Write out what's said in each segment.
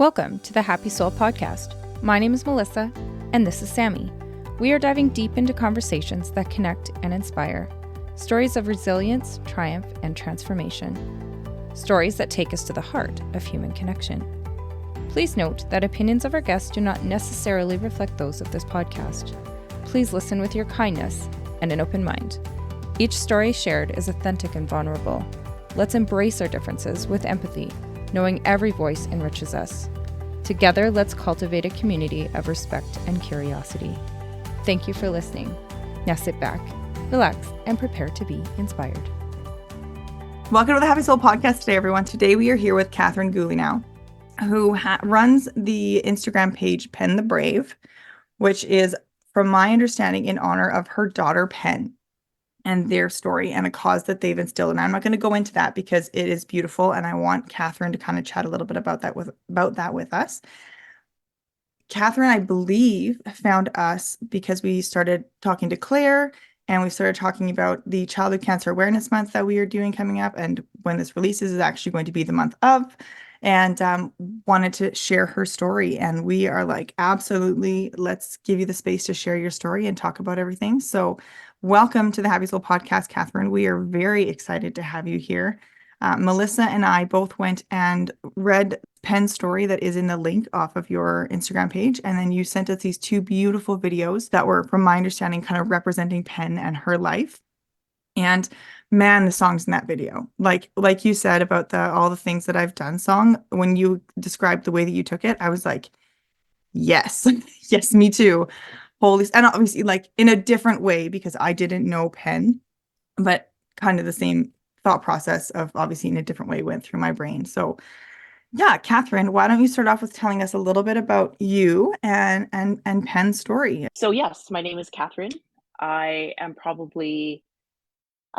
Welcome to the Happy Soul Podcast. My name is Melissa, and this is Sammy. We are diving deep into conversations that connect and inspire. Stories of resilience, triumph, and transformation. Stories that take us to the heart of human connection. Please note that opinions of our guests do not necessarily reflect those of this podcast. Please listen with your kindness and an open mind. Each story shared is authentic and vulnerable. Let's embrace our differences with empathy, knowing every voice enriches us. Together, let's cultivate a community of respect and curiosity. Thank you for listening. Now sit back, relax, and prepare to be inspired. Welcome to the Happy Soul Podcast today, everyone. Today we are here with Cathering Gulinao, who runs the Instagram page Penn the Brave, which is, from my understanding, in honor of her daughter Penn and their story and a cause that they've instilled. And I'm not going to go into that because it is beautiful, and I want Catherine to kind of chat a little bit about that with us. Catherine, I believe, found us because we started talking to Claire, and we started talking about the Childhood Cancer Awareness Month that we are doing coming up, and when this releases is actually going to be the month of, and wanted to share her story. And we are like, absolutely, let's give you the space to share your story and talk about everything. So welcome to the Happy Soul Podcast, Catherine. We are very excited to have you here. Melissa and I both went and read Penn's story that is in the link off of your Instagram page. And then you sent us these two beautiful videos that were, from my understanding, kind of representing Penn and her life. And man, the songs in that video, like you said about the all the things that I've done song, when you described the way that you took it, I was like, yes, yes, me too. Holy, and obviously like in a different way because I didn't know Penn, but kind of the same thought process of obviously in a different way went through my brain. So yeah, Catherine, why don't you start off with telling us a little bit about you and Penn's story? So yes, my name is Catherine. I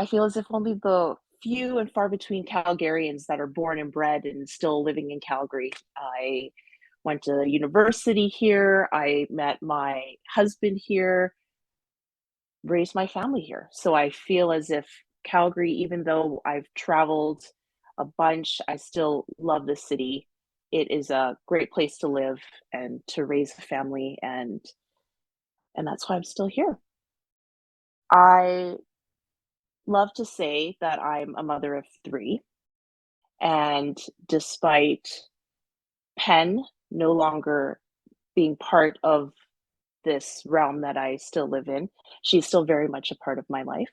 feel as if only the few and far between Calgarians that are born and bred and still living in Calgary. I went to university here. I met my husband here, raised my family here. So I feel as if Calgary, even though I've traveled a bunch, I still love the city. It is a great place to live and to raise a family, and that's why I'm still here. I love to say that I'm a mother of three, and despite Penn no longer being part of this realm that I still live in, she's still very much a part of my life.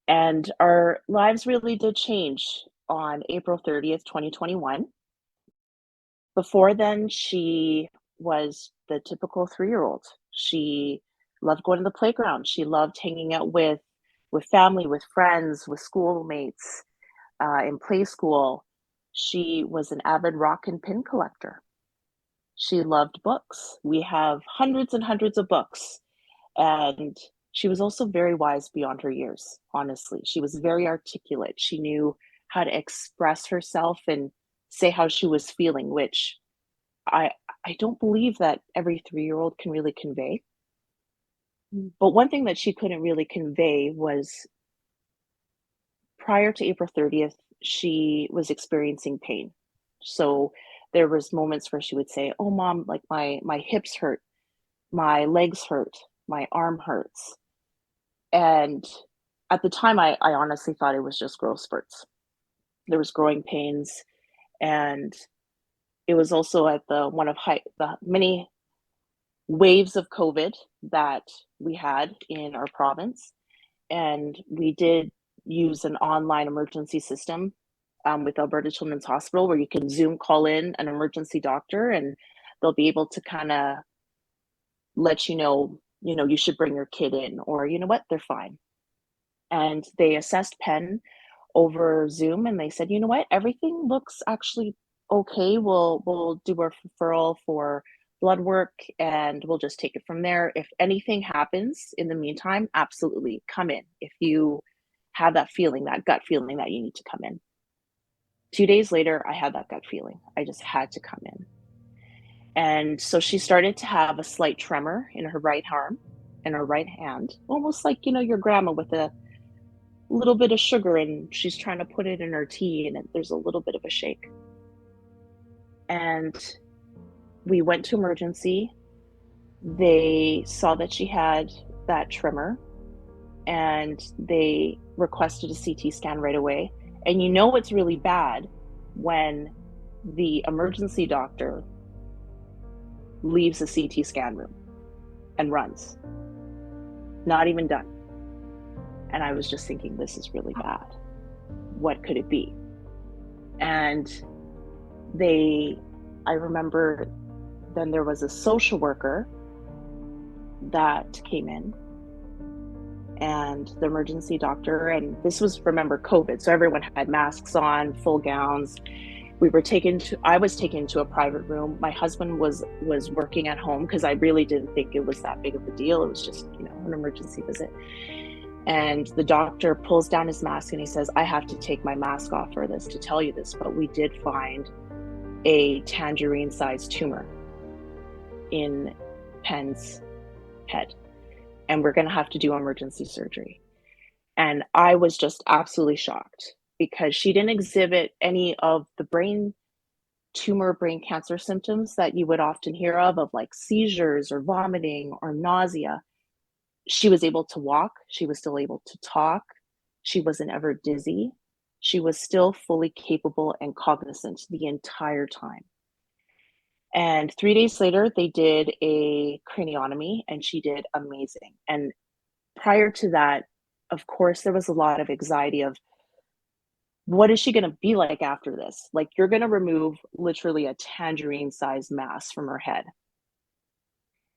And our lives really did change on April 30th, 2021. Before then, she was the typical 3-year-old. She loved going to the playground. She loved hanging out with family, with friends, with schoolmates, in play school. She was an avid rock and pin collector. She loved books. We have hundreds and hundreds of books. And she was also very wise beyond her years, honestly. She was very articulate. She knew how to express herself and say how she was feeling, which I don't believe that every 3-year-old can really convey. But one thing that she couldn't really convey was, prior to April 30th, she was experiencing pain. So there was moments where she would say, "Oh, Mom, like my hips hurt, my legs hurt, my arm hurts." And at the time, I honestly thought it was just growth spurts. There was growing pains, and it was also at the many waves of COVID that we had in our province. And we did use an online emergency system with Alberta Children's Hospital, where you can Zoom call in an emergency doctor, and they'll be able to kind of let you know, you should bring your kid in, or you know what, they're fine. And they assessed Penn over Zoom, and they said, you know what, everything looks actually okay. We'll do a referral for blood work, and we'll just take it from there. If anything happens in the meantime, absolutely come in. If you have that feeling, that gut feeling that you need to come in. 2 days later, I had that gut feeling. I just had to come in. And so she started to have a slight tremor in her right arm and her right hand, almost like, your grandma with a little bit of sugar and she's trying to put it in her tea, and there's a little bit of a shake. And we went to emergency. They saw that she had that tremor, and they requested a CT scan right away. And you know it's really bad when the emergency doctor leaves the CT scan room and runs. Not even done. And I was just thinking, this is really bad. What could it be? And I remember then there was a social worker that came in, and the emergency doctor, and this was, remember, COVID, so everyone had masks on, full gowns. I was taken to a private room. My husband was working at home because I really didn't think it was that big of a deal. It was just, an emergency visit. And the doctor pulls down his mask and he says, I have to take my mask off for this to tell you this, but we did find a tangerine-sized tumor in Penn's head, and we're going to have to do emergency surgery. And I was just absolutely shocked because she didn't exhibit any of the brain cancer symptoms that you would often hear of like seizures or vomiting or nausea. She was able to walk. She was still able to talk. She wasn't ever dizzy. She was still fully capable and cognizant the entire time. And 3 days later, they did a craniotomy, and she did amazing. And prior to that, of course, there was a lot of anxiety of, what is she going to be like after this? Like, you're going to remove literally a tangerine-sized mass from her head.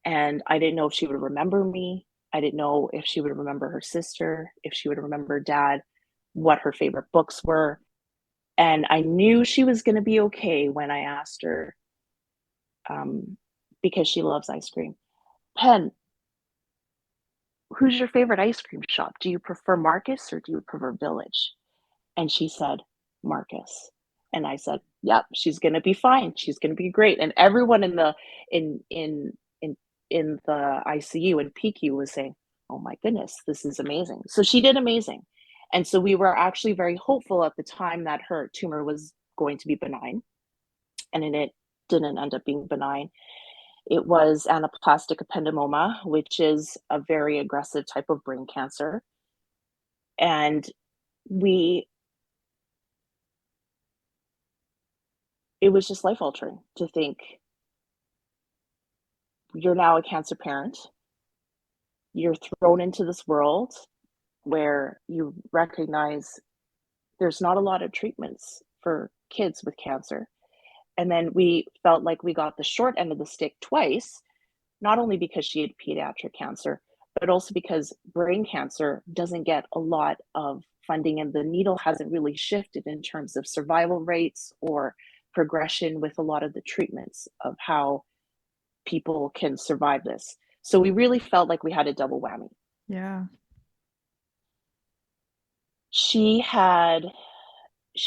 And I didn't know if she would remember me. I didn't know if she would remember her sister, if she would remember Dad, what her favorite books were. And I knew she was going to be okay when I asked her, because she loves ice cream, Penn, who's your favorite ice cream shop? Do you prefer Marcus or do you prefer Village? And she said, Marcus. And I said, yep, she's going to be fine. She's going to be great. And everyone in the ICU and PQ was saying, oh my goodness, this is amazing. So she did amazing. And so we were actually very hopeful at the time that her tumor was going to be benign. And it didn't end up being benign. It was anaplastic ependymoma, which is a very aggressive type of brain cancer. And it was just life altering to think, you're now a cancer parent. You're thrown into this world where you recognize there's not a lot of treatments for kids with cancer. And then we felt like we got the short end of the stick twice, not only because she had pediatric cancer, but also because brain cancer doesn't get a lot of funding, and the needle hasn't really shifted in terms of survival rates or progression with a lot of the treatments of how people can survive this. So we really felt like we had a double whammy. Yeah. She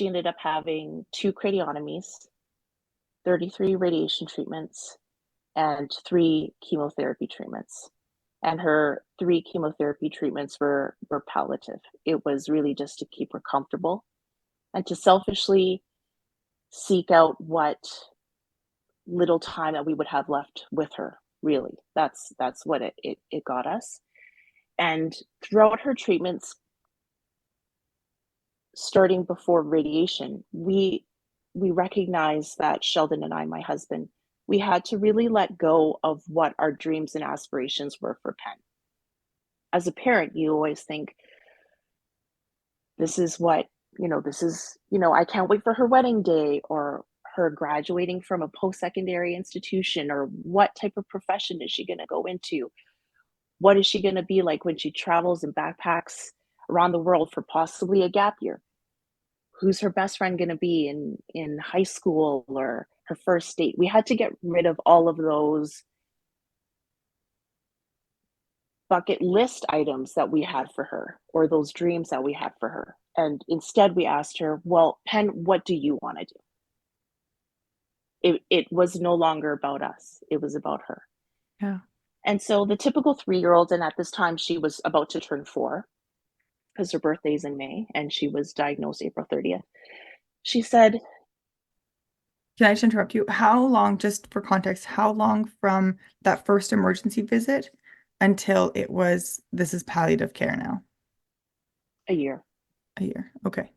ended up having 2 craniotomies, 33 radiation treatments, and 3 chemotherapy treatments. And her 3 chemotherapy treatments were palliative. It was really just to keep her comfortable and to selfishly seek out what little time that we would have left with her. Really, that's what it got us. And throughout her treatments, starting before radiation, we recognized that Sheldon and I, my husband, we had to really let go of what our dreams and aspirations were for Penn. As a parent, you always think, this is what, I can't wait for her wedding day, or her graduating from a post-secondary institution, or what type of profession is she going to go into? What is she going to be like when she travels and backpacks around the world for possibly a gap year? Who's her best friend going to be in high school, or her first date? We had to get rid of all of those bucket list items that we had for her, or those dreams that we had for her. And instead we asked her, well, Penn, what do you want to do? It was no longer about us. It was about her. Yeah. And so the typical 3-year-old, and at this time she was about to turn 4, because her birthday's in May, and she was diagnosed April 30th. She said, Can I just interrupt you? How long, just for context, how long from that first emergency visit until it was, this is palliative care now? A year, A year. Okay.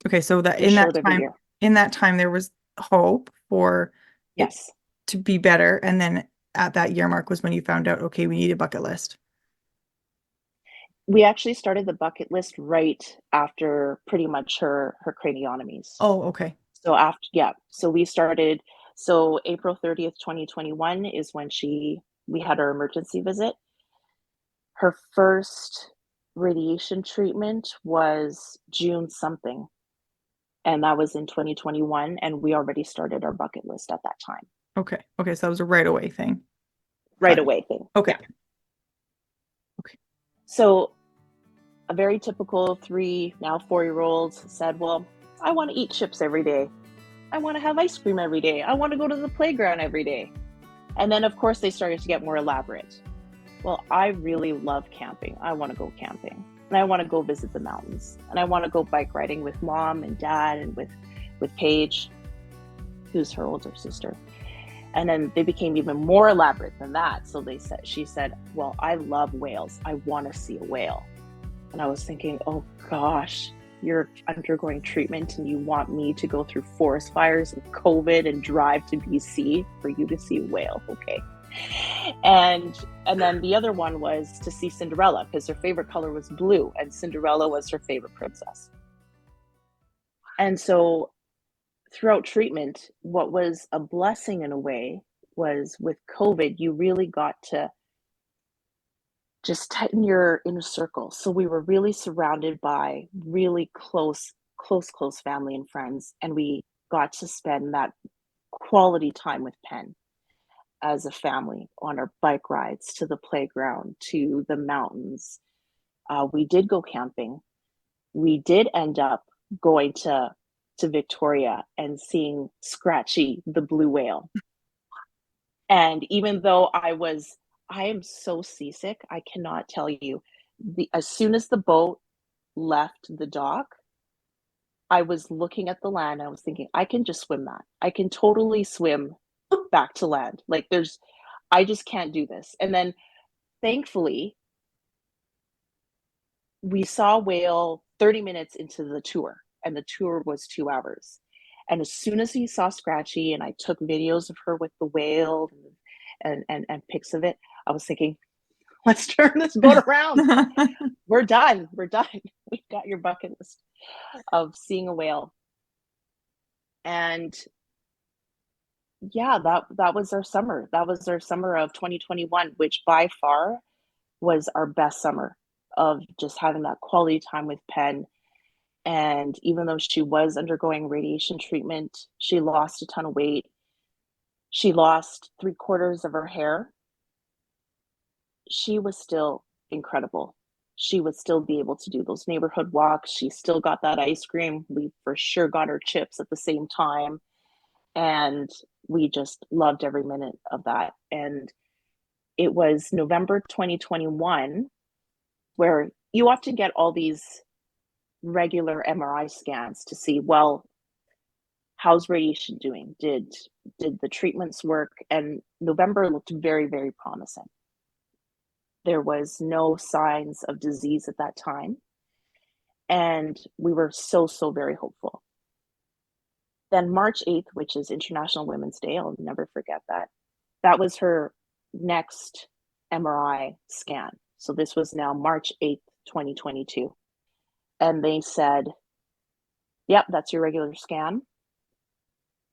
Okay, so that just short of a year. in that time there was hope for it Yes. to be better. And then at that year mark was when you found out, okay, we need a bucket list. We actually started the bucket list right after pretty much her craniotomies. Oh, okay. So after, yeah, so we started, so April 30th, 2021 is when we had our emergency visit. Her first radiation treatment was June something, and that was in 2021, and we already started our bucket list at that time. Okay. Okay, so that was a right away thing. Right Got it. away thing. Okay. Yeah. Okay. So a very typical 3, now 4-year-olds said, well, I want to eat chips every day. I want to have ice cream every day. I want to go to the playground every day. And then, of course, they started to get more elaborate. Well, I really love camping. I want to go camping. And I want to go visit the mountains. And I want to go bike riding with mom and dad and with Paige, who's her older sister. And then they became even more elaborate than that. So she said, well, I love whales. I want to see a whale. And I was thinking, oh gosh, you're undergoing treatment and you want me to go through forest fires and COVID and drive to BC for you to see a whale. Okay. And then the other one was to see Cinderella because her favorite color was blue and Cinderella was her favorite princess. And so throughout treatment, what was a blessing in a way was with COVID, you really got to just tighten your inner circle. So we were really surrounded by really close family and friends. And we got to spend that quality time with Penn as a family on our bike rides to the playground, to the mountains. We did go camping. We did end up going to Victoria and seeing Scratchy, the blue whale. And even though I am so seasick, I cannot tell you. As soon as the boat left the dock, I was looking at the land. I was thinking, I can just swim that. I can totally swim back to land. Like I just can't do this. And then thankfully, we saw a whale 30 minutes into the tour, and the tour was 2 hours. And as soon as we saw Scratchy and I took videos of her with the whale and pics of it, I was thinking, let's turn this boat around. We're done. We've got your bucket list of seeing a whale. And yeah, that was our summer. That was our summer of 2021, which by far was our best summer of just having that quality time with Penn. And even though she was undergoing radiation treatment, she lost a ton of weight. She lost 3/4 of her hair. She was still incredible. She would still be able to do those neighborhood walks. She still got that ice cream. We for sure got her chips at the same time. And we just loved every minute of that. And it was November 2021 where you often get all these regular MRI scans to see, well, how's radiation doing? Did the treatments work? And November looked very, very promising. There was no signs of disease at that time. And we were so very hopeful. Then March 8th, which is International Women's Day, I'll never forget that. That was her next MRI scan. So this was now March 8th, 2022. And they said, yep, that's your regular scan.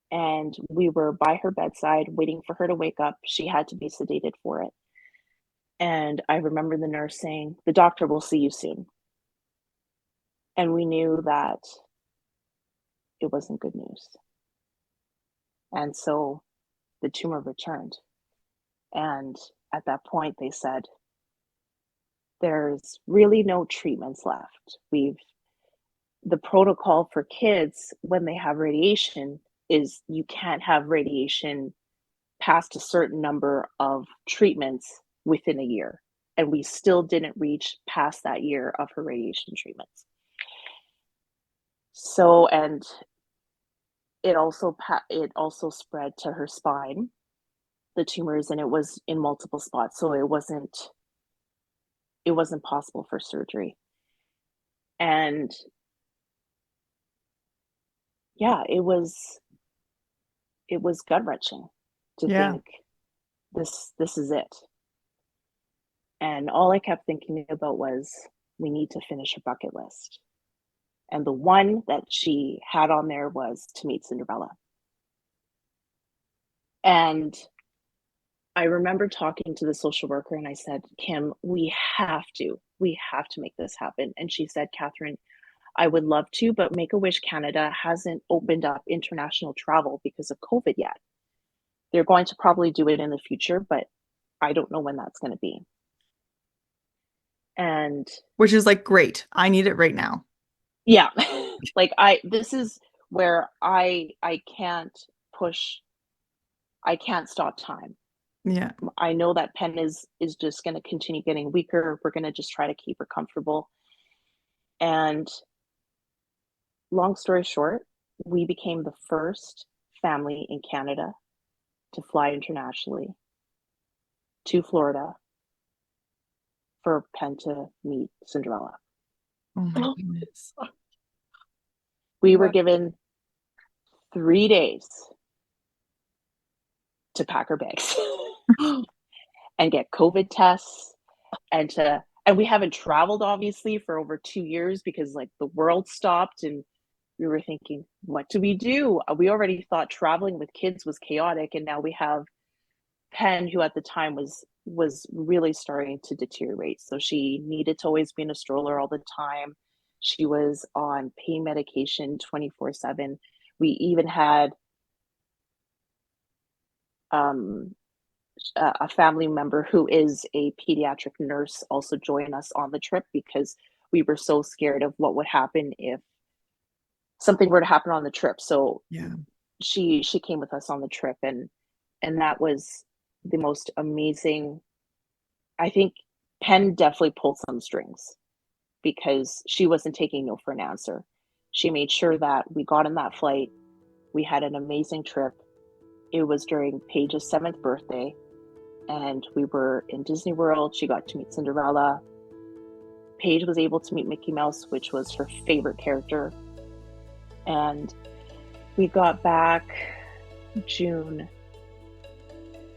And we were by her bedside waiting for her to wake up. She had to be sedated for it. And I remember the nurse saying, the doctor will see you soon. And we knew that it wasn't good news. And so the tumor returned. And at that point, they said, there's really no treatments left. The protocol for kids when they have radiation is you can't have radiation past a certain number of treatments within a year. And we still didn't reach past that year of her radiation treatments. So, and it also spread to her spine, the tumors, and it was in multiple spots, so it wasn't possible for surgery. And yeah, it was gut-wrenching to Yeah. think this is it. And all I kept thinking about was, we need to finish her bucket list. And the one that she had on there was to meet Cinderella. And I remember talking to the social worker and I said, Kim, we have to make this happen. And she said, Catherine, I would love to, but Make-A-Wish Canada hasn't opened up international travel because of COVID yet. They're going to probably do it in the future, but I don't know when that's going to be. And Which is like, great. I need it right now. yeah, like this is where I can't stop time. Yeah. I know that Penn is just going to continue getting weaker. We're going to just try to keep her comfortable. And long story short, we became the first family in Canada to fly internationally to Florida for Penn to meet Cinderella. Oh my goodness. We were given 3 days to pack our bags and get COVID tests and we haven't traveled obviously for over 2 years because like the world stopped, and we were thinking, what do? We already thought traveling with kids was chaotic, and now we have Penn, who at the time was really starting to deteriorate. So she needed to always be in a stroller all the time. She was on pain medication 24/7. We even had a family member who is a pediatric nurse also join us on the trip because we were so scared of what would happen if something were to happen on the trip. So yeah, she came with us on the trip, and that was the most amazing. I think Penn definitely pulled some strings because she wasn't taking no for an answer. She made sure that we got on that flight. We had an amazing trip. It was during Paige's 7th birthday, and we were in Disney World. She got to meet Cinderella. Paige was able to meet Mickey Mouse, which was her favorite character. And we got back June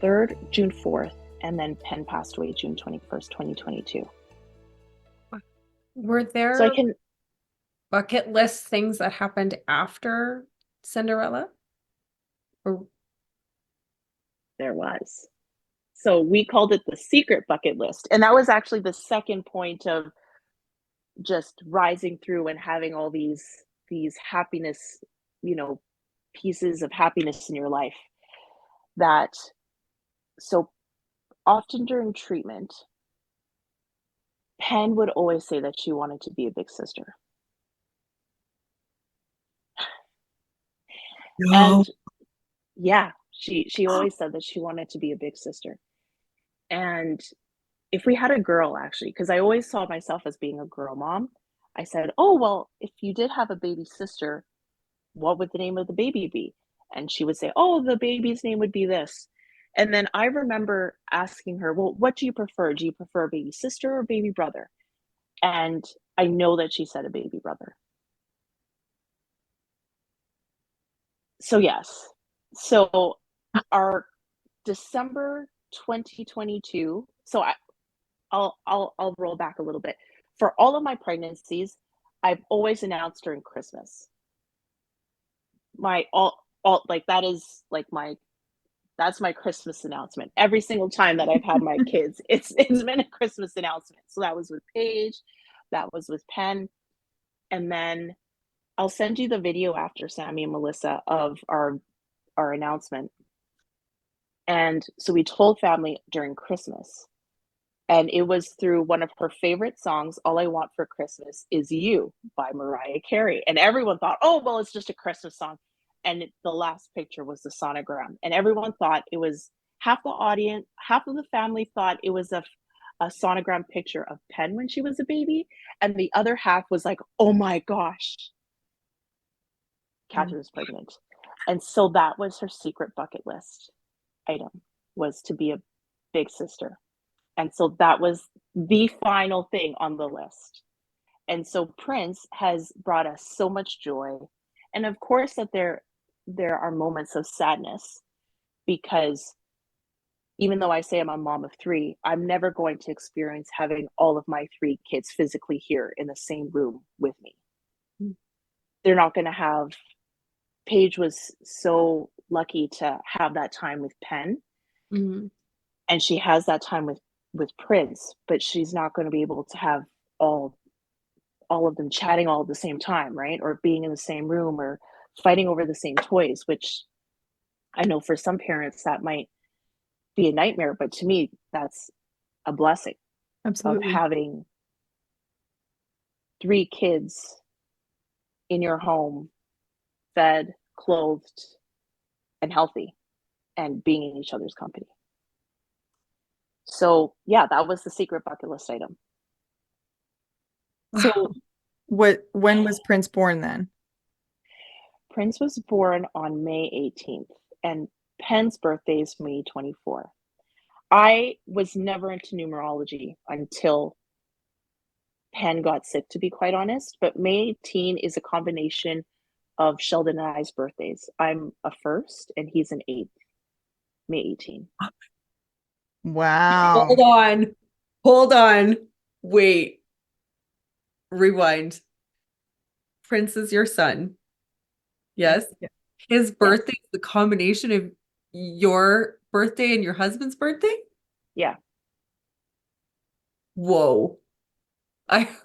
3rd, June 4th, and then Penn passed away June 21st, 2022. Were there So I can bucket list things that happened after Cinderella? Or there was. So we called it the secret bucket list. And that was actually the second point of just rising through and having all these happiness, pieces of happiness in your life. That so often during treatment, Penn would always say that she wanted to be a big sister. no. And yeah, she always said that she wanted to be a big sister. And if we had a girl, actually, because I always saw myself as being a girl mom, I said, oh, well, if you did have a baby sister, what would the name of the baby be? And she would say, oh, the baby's name would be this. And then I remember asking her, well, what do you prefer? Do you prefer a baby sister or baby brother? And I know that she said a baby brother. So yes. So our December 2022, so I'll roll back a little bit. For all of my pregnancies, I've always announced during Christmas. My like that is like that's my Christmas announcement. Every single time that I've had my kids, it's been a Christmas announcement. So that was with Paige, that was with Penn, and then I'll send you the video after, Sammy and Melissa, of our announcement. And so we told family during Christmas. And it was through one of her favorite songs, All I Want for Christmas Is You by Mariah Carey. And everyone thought, oh, well, it's just a Christmas song. And the last picture was the sonogram. And everyone thought it was half the audience, half of the family thought it was a sonogram picture of Penn when she was a baby. And the other half was like, oh my gosh, Catherine's pregnant. And so that was her secret bucket list item, was to be a big sister. And so that was the final thing on the list. And so Prince has brought us so much joy. And of course that there are moments of sadness, because even though I say I'm a mom of 3, I'm never going to experience having all of my 3 kids physically here in the same room with me. They're not going to have. Paige was so lucky to have that time with Penn, and she has that time with Prince, but she's not going to be able to have all of them chatting all at the same time, right? Or being in the same room or fighting over the same toys, which I know for some parents that might be a nightmare, but to me, that's a blessing. Absolutely. Of having 3 kids in your home, fed, clothed, and healthy, and being in each other's company. So yeah, that was the secret bucket list item. So when was Prince born then? Prince was born on May 18th, and Penn's birthday is May 24th. I was never into numerology until Penn got sick, to be quite honest, but May 18 is a combination of Sheldon and I's birthdays. I'm a 1st and he's an 8th, May 18. Wow. Hold on. Wait. Rewind. Prince is your son. Yes. Yeah. His birthday is the combination of your birthday and your husband's birthday? Yeah. Whoa. I have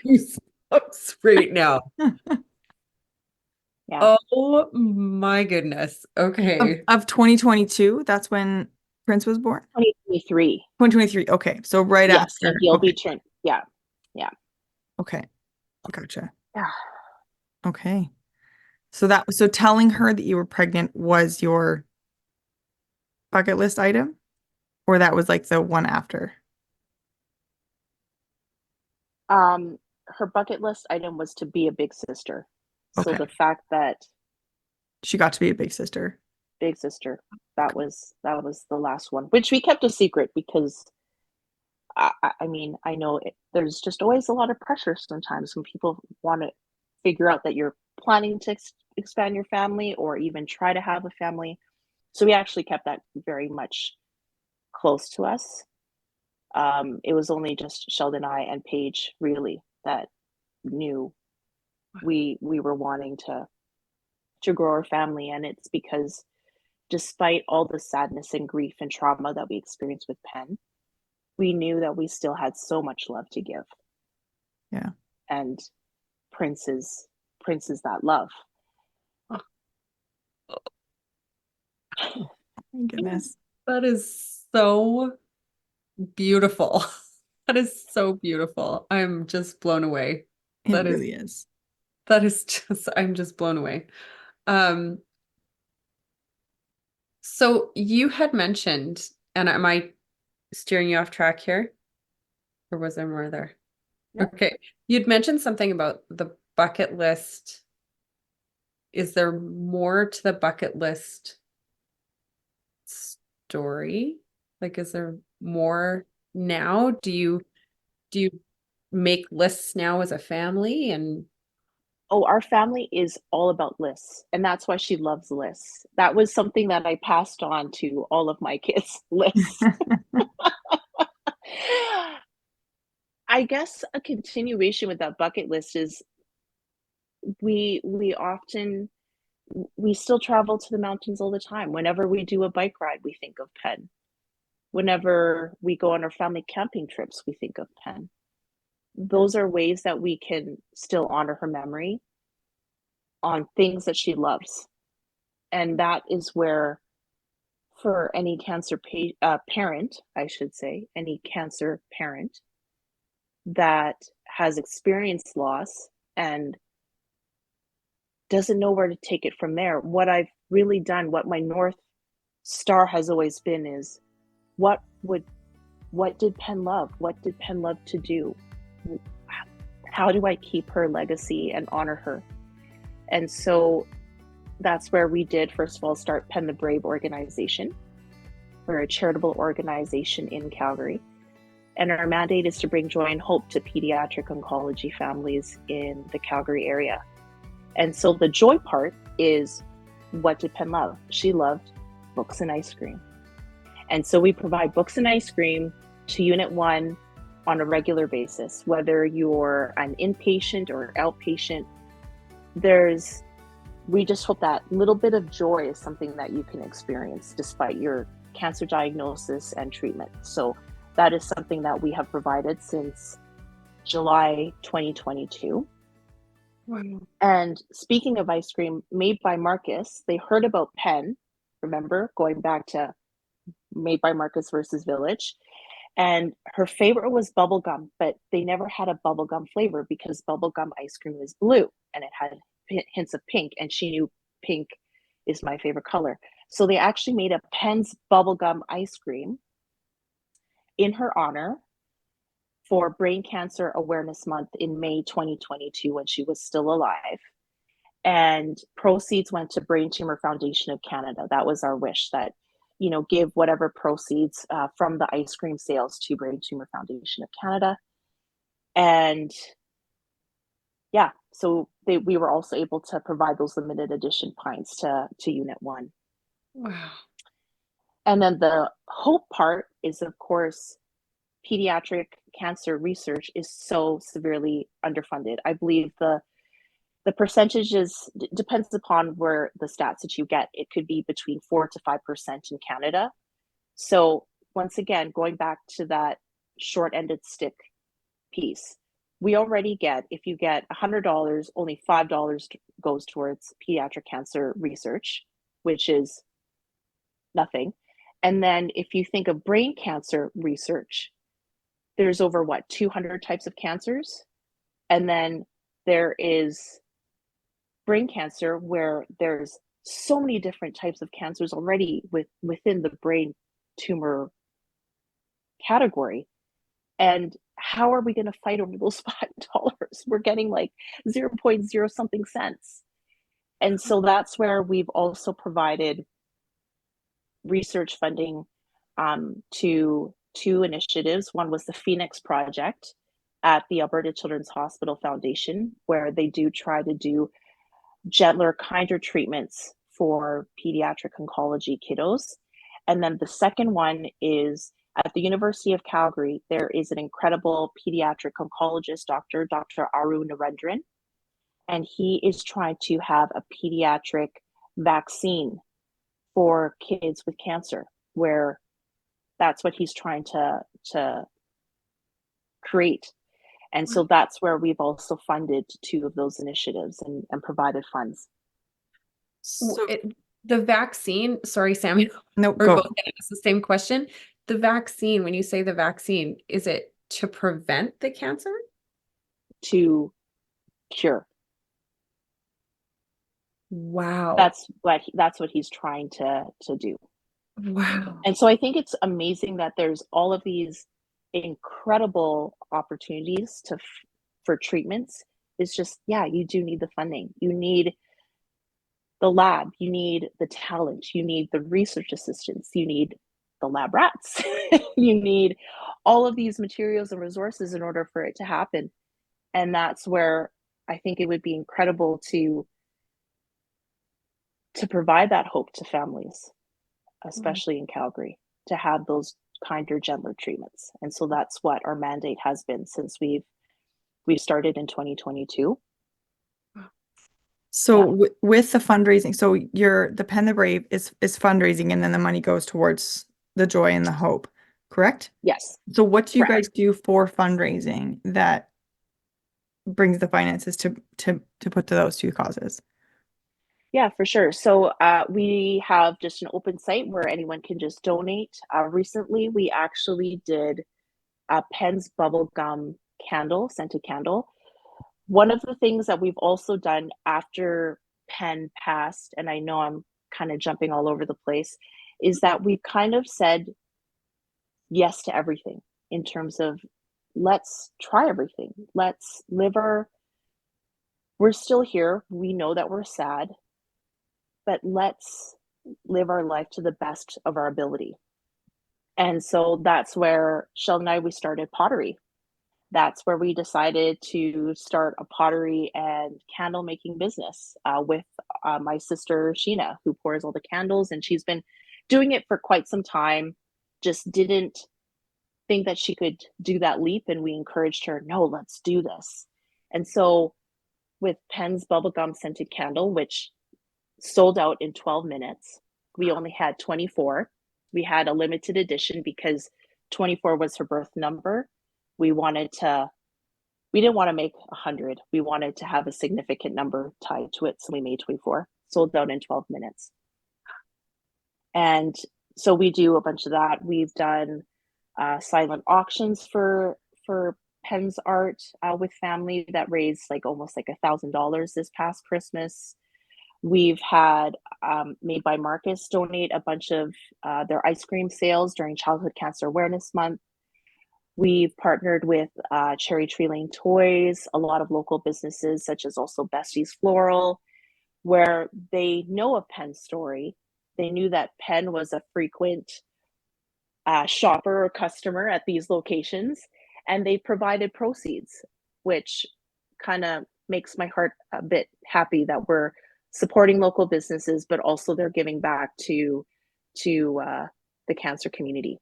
goosebumps right now. Yeah. Oh my goodness. Okay. Of 2022, that's when Prince was born? 2023. 2023. Okay. So right Yes, after. and he'll Okay. be turned. Yeah. Okay. Gotcha. Yeah. Okay. So telling her that you were pregnant was your bucket list item, or that was like the one after? Her bucket list item was to be a big sister. So Okay. the fact that She got to be a big sister. big sister, that was the last one, which we kept a secret because I mean, I know there's just always a lot of pressure sometimes when people want to figure out that you're planning to expand your family or even try to have a family. So we actually kept that very much close to us. It was only just Sheldon and I and Paige really that knew we were wanting to grow our family, and it's because despite all the sadness and grief and trauma that we experienced with Penn, we knew that we still had so much love to give. Yeah. And Prince is that love. Oh my goodness. That is so beautiful. That is so beautiful. I'm just blown away. It That really is. That is just, I'm just blown away. So you had mentioned, and am I steering you off track here? Or was there more there? No. Okay. You'd mentioned something about the bucket list. Is there more to the bucket list story? Like, is there more now? Do you make lists now as a family? And Oh, our family is all about lists, and that's why she loves lists. That was something that I passed on to all of my kids, lists. I guess a continuation with that bucket list is we still travel to the mountains all the time. Whenever we do a bike ride, we think of Penn. Whenever we go on our family camping trips, we think of Penn. Those are ways that we can still honor her memory on things that she loves. And that is where, for any cancer parent, I should say, any cancer parent that has experienced loss and doesn't know where to take it from there, what I've really done, what my North Star has always been is, what did Penn love? What did Penn love to do? How do I keep her legacy and honor her? And so that's where we did, first of all, start Penn the Brave organization. We're a charitable organization in Calgary. And our mandate is to bring joy and hope to pediatric oncology families in the Calgary area. And so the joy part is, what did Penn love? She loved books and ice cream. And so we provide books and ice cream to Unit 1 on a regular basis, whether you're an inpatient or outpatient. We just hope that little bit of joy is something that you can experience despite your cancer diagnosis and treatment. So that is something that we have provided since July 2022. Wow. And speaking of ice cream made by Marcus, they heard about Penn, remember, going back to Made by Marcus versus Village. And her favorite was bubblegum, but they never had a bubblegum flavor because bubblegum ice cream is blue and it had hints of pink. And she knew pink is my favorite color. So they actually made a Penn's bubblegum ice cream in her honor for Brain Cancer Awareness Month in May 2022 when she was still alive. And proceeds went to Brain Tumor Foundation of Canada. That was our wish, that, give whatever proceeds from the ice cream sales to Brain Tumor Foundation of Canada. And yeah, so we were also able to provide those limited edition pints to Unit 1. Wow. And then the hope part is, of course, pediatric cancer research is so severely underfunded. I believe the percentages depends upon where the stats that you get. It could be between 4 to 5% in Canada. So once again, going back to that short-ended stick piece, we already get, if you get $100, only $5 goes towards pediatric cancer research, which is nothing. And then if you think of brain cancer research, there's over 200 types of cancers. And then there is brain cancer where there's so many different types of cancers already within the brain tumor category. And how are we going to fight over those $5? We're getting like 0.0 something cents. And so that's where we've also provided research funding to two initiatives. One was the Phoenix Project at the Alberta Children's Hospital Foundation, where they do try to do gentler, kinder treatments for pediatric oncology kiddos. And then the second one is at the University of Calgary. There is an incredible pediatric oncologist, Dr. Aru Narendran, and he is trying to have a pediatric vaccine for kids with cancer, where that's what he's trying to create. And so that's where we've also funded two of those initiatives and provided funds. So the vaccine, sorry, Sammy, No, we're go. both gonna ask the same question. The vaccine, when you say the vaccine, is it to prevent the cancer? To cure. Wow. That's what he's trying to do. Wow. And so I think it's amazing that there's all of these incredible opportunities for treatments. It's just, you do need the funding. You need the lab, you need the talent, you need the research assistants, you need the lab rats, you need all of these materials and resources in order for it to happen. And that's where I think it would be incredible to provide that hope to families, especially in Calgary, to have those kinder, gentler treatments. And so that's what our mandate has been since we've started in 2022. So with the fundraising, so the Penn the Brave is fundraising, and then the money goes towards the joy and the hope, correct? Yes. So what do you Correct. guys do for fundraising that brings the finances to put to those two causes? Yeah, for sure. So we have just an open site where anyone can just donate. Recently, we actually did a Penn's bubblegum scented candle. One of the things that we've also done after Penn passed, and I know I'm kind of jumping all over the place, is that we've kind of said yes to everything in terms of let's try everything. Let's live we're still here. We know that we're sad. but let's live our life to the best of our ability. And so that's where Sheldon and I, we started pottery. That's where we decided to start a pottery and candle making business with my sister Sheena, who pours all the candles, and she's been doing it for quite some time. Just didn't think that she could do that leap, and we encouraged her, no, let's do this. And so with Penn's bubblegum scented candle, which sold out in 12 minutes, we only had 24. We had a limited edition because 24 was her birth number. We didn't want to make 100. We wanted to have a significant number tied to it. So we made 24, sold out in 12 minutes. And so we do a bunch of that. We've done silent auctions for Penn's art with family that raised almost $1,000 this past Christmas. We've had Made by Marcus donate a bunch of their ice cream sales during Childhood Cancer Awareness Month. We've partnered with Cherry Tree Lane Toys, a lot of local businesses such as also Bestie's Floral, where they know of Penn's story. They knew that Penn was a frequent shopper or customer at these locations, and they provided proceeds, which kind of makes my heart a bit happy that we're supporting local businesses, but also they're giving back to the cancer community.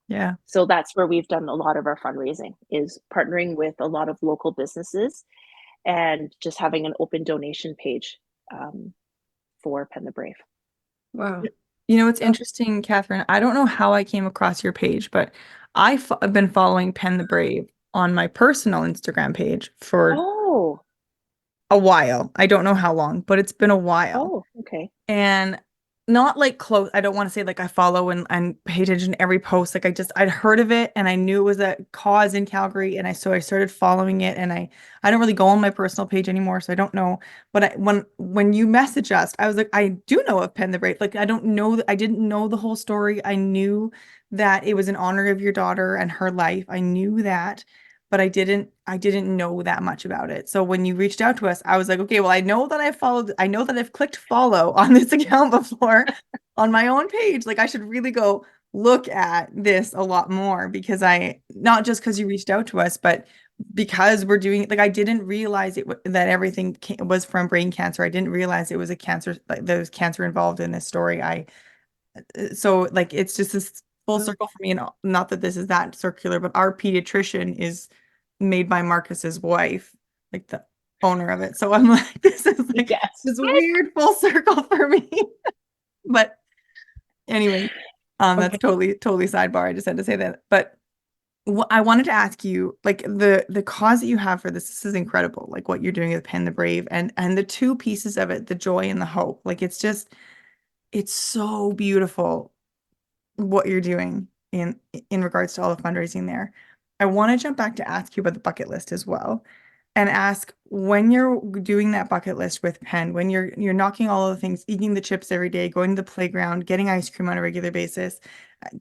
Yeah. So that's where we've done a lot of our fundraising, is partnering with a lot of local businesses and just having an open donation page for Penn the Brave. Wow. You know, it's interesting, Catherine. I don't know how I came across your page, but I've been following Penn the Brave on my personal Instagram page for a while. I don't know how long, but it's been a while. Oh, okay. And not close. I don't want to say I follow and pay attention to every post. I'd heard of it and I knew it was a cause in Calgary. And so I started following it, and I don't really go on my personal page anymore. So I don't know. But when you messaged us, I was like, I do know of Penn the Brave. I didn't know the whole story. I knew that it was in honor of your daughter and her life. I knew that, but I didn't know that much about it. So when you reached out to us, I was like, okay, well, I know that I've clicked follow on this account before on my own page. I should really go look at this a lot more, because not just because you reached out to us, but because we're doing it. I didn't realize that everything was from brain cancer. I didn't realize it was a cancer, there was cancer involved in this story. So it's just this full circle for me. And not that this is that circular, but our pediatrician is Made by Marcus's wife, the owner of it. So I'm like, this is Yes. this weird full circle for me. But anyway, that's totally sidebar. I just had to say that. But I wanted to ask you, the cause that you have for this is incredible. What you're doing with Penn the Brave, and the two pieces of it, the joy and the hope. It's so beautiful what you're doing in regards to all the fundraising there. I want to jump back to ask you about the bucket list as well, and ask, when you're doing that bucket list with Penn, when you're knocking all of the things, eating the chips every day, going to the playground, getting ice cream on a regular basis,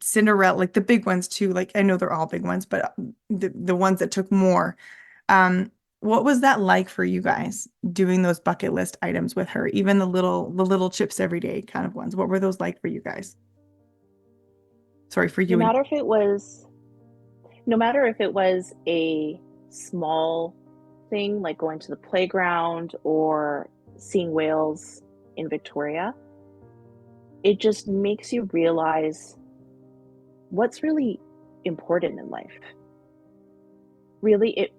Cinderella, the big ones too. I know they're all big ones, but the ones that took more. What was that like for you guys, doing those bucket list items with her, even the little chips every day kind of ones? What were those like for you guys? Sorry, for you. No matter if it was a small thing like going to the playground or seeing whales in Victoria, it just makes you realize what's really important in life. Really,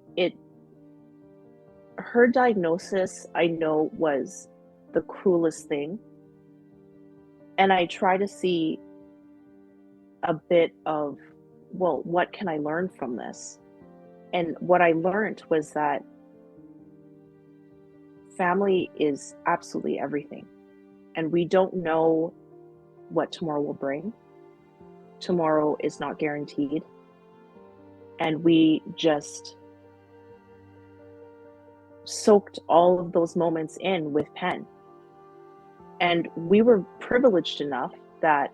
her diagnosis, I know, was the cruelest thing. And I try to see a bit of, well, what can I learn from this? And what I learned was that family is absolutely everything. And we don't know what tomorrow will bring. Tomorrow is not guaranteed. And we just soaked all of those moments in with Penn. And we were privileged enough that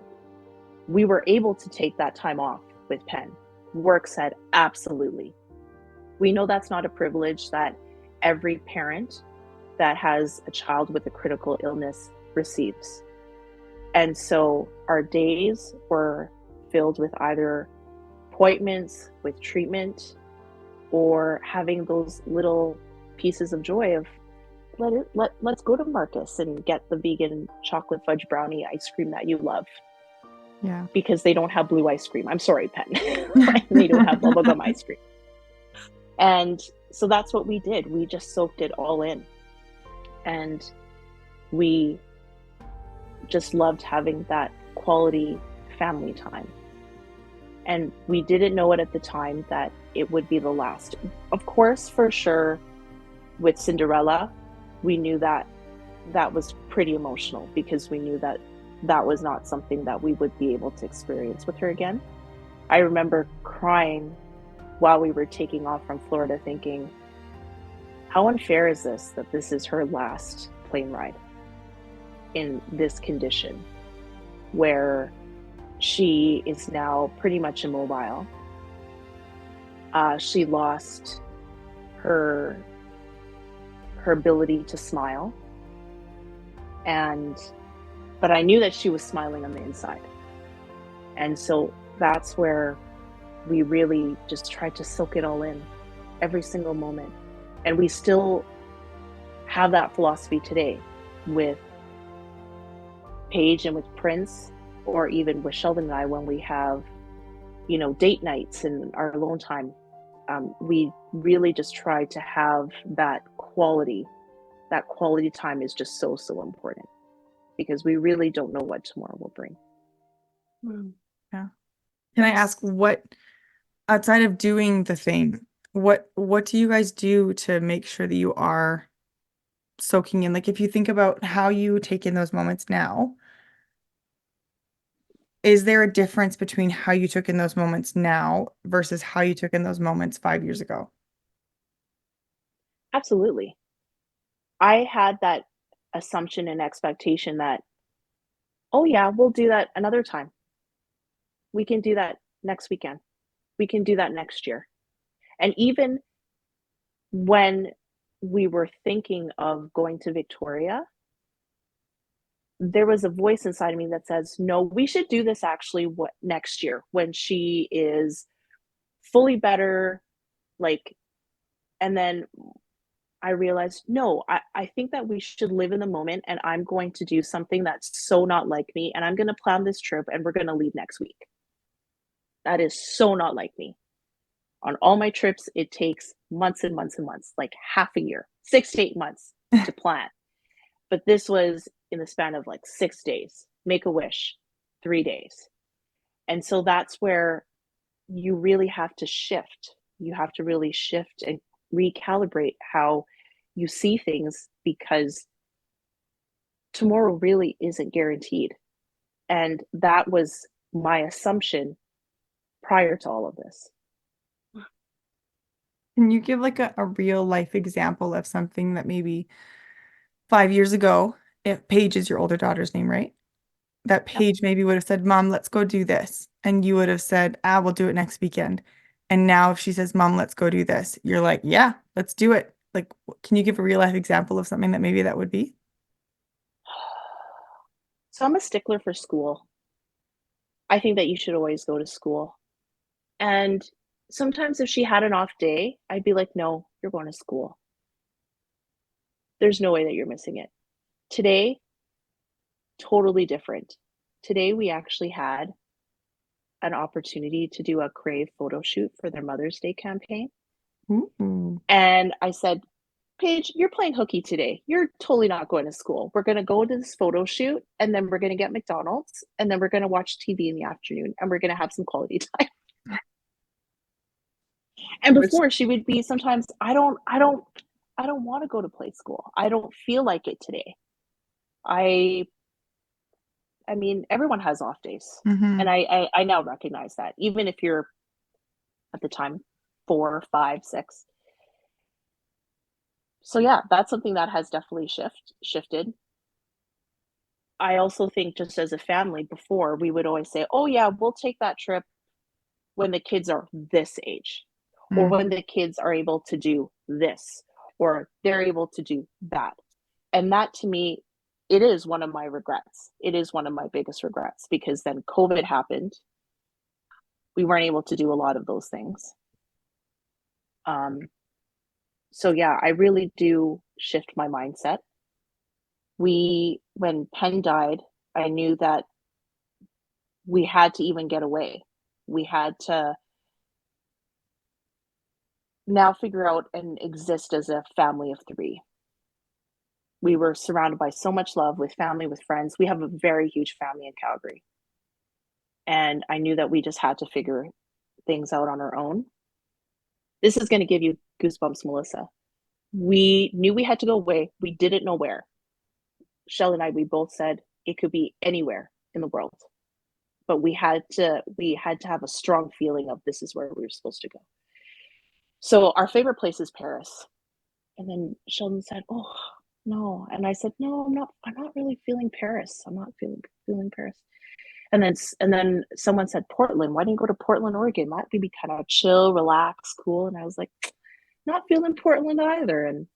we were able to take that time off with Penn. Work said, absolutely. We know that's not a privilege that every parent that has a child with a critical illness receives. And so our days were filled with either appointments, with treatment, or having those little pieces of joy of let's go to Marcus and get the vegan chocolate fudge brownie ice cream that you love. Yeah. Because they don't have blue ice cream. I'm sorry, Penn. They don't have bubblegum ice cream. And so that's what we did. We just soaked it all in. And we just loved having that quality family time. And we didn't know it at the time that it would be the last. Of course, for sure, with Cinderella, we knew that that was pretty emotional because we knew that that was not something that we would be able to experience with her again. I remember crying while we were taking off from Florida thinking, how unfair is this that this is her last plane ride in this condition where she is now pretty much immobile. She lost her ability to smile. But I knew that she was smiling on the inside. And so that's where we really just tried to soak it all in, every single moment. And we still have that philosophy today with Paige and with Prince, or even with Sheldon and I when we have, date nights and our alone time. We really just try to have that quality. That quality time is just so, so important because we really don't know what tomorrow will bring. Yeah. Can I ask what, outside of doing the thing, what do you guys do to make sure that you are soaking in? Like if you think about how you take in those moments now, is there a difference between how you took in those moments now versus how you took in those moments 5 years ago? Absolutely. I had that assumption and expectation that, oh yeah, we'll do that another time. We can do that next weekend. We can do that next year. And even when we were thinking of going to Victoria, there was a voice inside of me that says, no, we should do this actually next year when she is fully better. And then I realized, no, I think that we should live in the moment, and I'm going to do something that's so not like me, and I'm going to plan this trip and we're going to leave next week. That is so not like me. On all my trips, it takes months and months and months, like half a year, 6 to 8 months to plan. But this was in the span of like 6 days, make a wish, 3 days. And so that's where you really have to shift. You have to really shift and recalibrate how you see things, because tomorrow really isn't guaranteed. And that was my assumption prior to all of this. Can you give like a real life example of something that maybe 5 years ago, if Paige is your older daughter's name, right? That Paige maybe would have said, Mom, let's go do this. And you would have said, we'll do it next weekend. And now if she says, Mom, let's go do this, you're like, yeah, let's do it. Like, can you give a real life example of something that maybe that would be? So I'm a stickler for school. I think that you should always go to school. And sometimes if she had an off day, I'd be like, no, you're going to school. There's no way that you're missing it. Today, totally different. Today, we actually had an opportunity to do a Crave photo shoot for their Mother's Day campaign. Ooh. And I said, Paige, you're playing hooky today. You're totally not going to school. We're going to go to this photo shoot, and then we're going to get McDonald's, and then we're going to watch TV in the afternoon, and we're going to have some quality time. And before, she would be sometimes, I don't want to go to play school. I don't feel like it today. I mean, everyone has off days. Mm-hmm. And I now recognize that, even if you're at the time 4, 5, 6. So yeah, that's something that has definitely shifted. I also think just as a family, before we would always say, oh yeah, we'll take that trip when the kids are this age, or when the kids are able to do this, or they're able to do that. And that to me it is one of my regrets. It is one of my biggest regrets, because then COVID happened. We weren't able to do a lot of those things. So yeah, I really do shift my mindset. When Penn died, I knew that we had to even get away. We had to now figure out and exist as a family of 3. We were surrounded by so much love, with family, with friends. We have a very huge family in Calgary. And I knew that we just had to figure things out on our own. This is going to give you goosebumps, Melissa. We knew we had to go away. We didn't know where. Sheldon and I, we both said it could be anywhere in the world. But we had to have a strong feeling of this is where we were supposed to go. So our favorite place is Paris. And then Sheldon said, "Oh, no." And I said, "No, I'm not really feeling Paris. I'm not feeling Paris." And then someone said, "Portland. Why didn't you go to Portland, Oregon? That would be kind of chill, relax, cool." And I was like, not feeling Portland either. And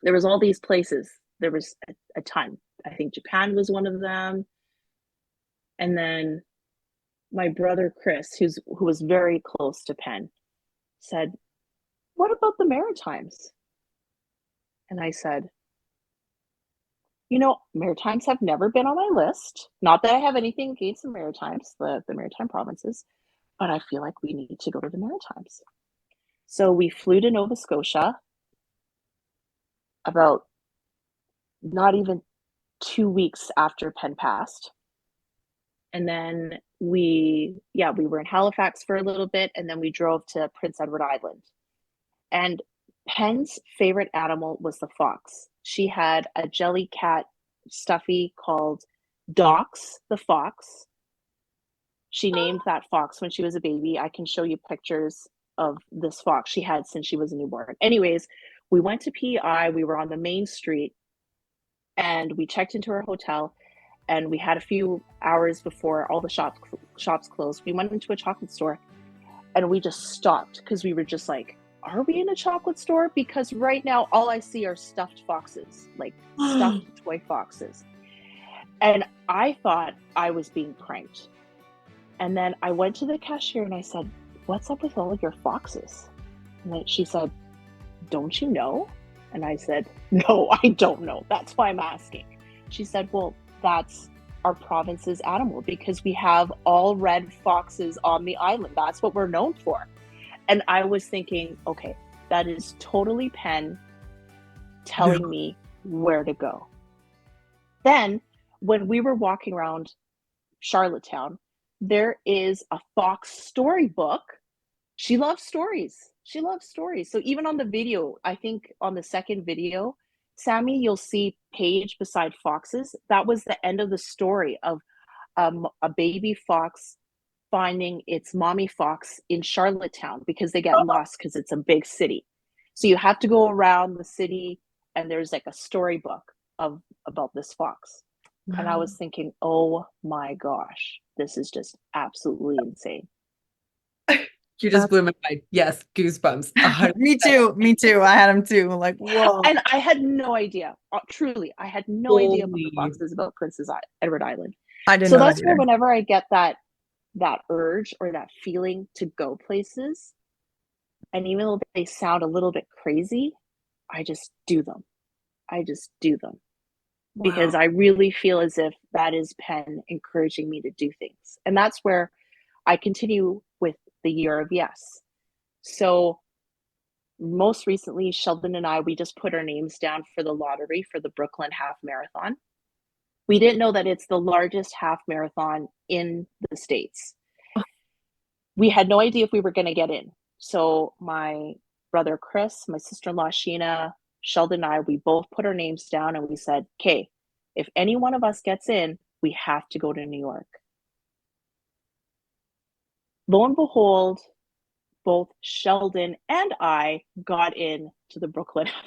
there was all these places. There was a ton. I think Japan was one of them. And then my brother Chris, who was very close to Penn, said, "What about the Maritimes?" And I said, Maritimes have never been on my list. Not that I have anything against the Maritimes, the Maritime provinces, but I feel like we need to go to the Maritimes. So we flew to Nova Scotia about not even 2 weeks after Penn passed. And then we were in Halifax for a little bit, and then we drove to Prince Edward Island. And Penn's favorite animal was the fox. She had a jelly cat stuffy called Dox the fox. She named that fox when she was a baby. I can show you pictures of this fox she had since she was a newborn. Anyways, we went to PEI. We were on the main street, and we checked into our hotel, and we had a few hours before all the shops closed. We went into a chocolate store, and we just stopped because we were just like, are we in a chocolate store? Because right now all I see are stuffed foxes, like stuffed toy foxes. And I thought I was being pranked. And then I went to the cashier and I said, "What's up with all of your foxes?" And then she said, "Don't you know?" And I said, "No, I don't know. That's why I'm asking." She said, "Well, that's our province's animal, because we have all red foxes on the island. That's what we're known for." And I was thinking, okay, that is totally Penn telling me where to go. Then when we were walking around Charlottetown, there is a fox storybook. She loves stories. So even on the video, I think on the second video, Sammy, you'll see Paige beside foxes. That was the end of the story of a baby fox finding its mommy fox in Charlottetown, because they get lost because it's a big city. So you have to go around the city, and there's like a storybook about this fox. Wow. And I was thinking, oh my gosh, this is just absolutely insane. You just blew my mind. Yes, goosebumps. Me too. I had them too. Like, whoa. And I had no idea. Truly, I had no idea about the foxes about Prince Edward Island. I didn't know. So that's where whenever I get that urge or that feeling to go places, and even though they sound a little bit crazy, I just do them. Wow. Because I really feel as if that is Penn encouraging me to do things. And that's where I continue with the Year of Yes. So most recently, Sheldon and I, we just put our names down for the lottery for the Brooklyn Half Marathon. We didn't know that it's the largest half marathon in the States. We had no idea if we were going to get in. So my brother Chris, my sister-in-law Sheena, Sheldon and I, we both put our names down and we said, okay, if any one of us gets in, we have to go to New York. Lo and behold, both Sheldon and I got in to the Brooklyn Half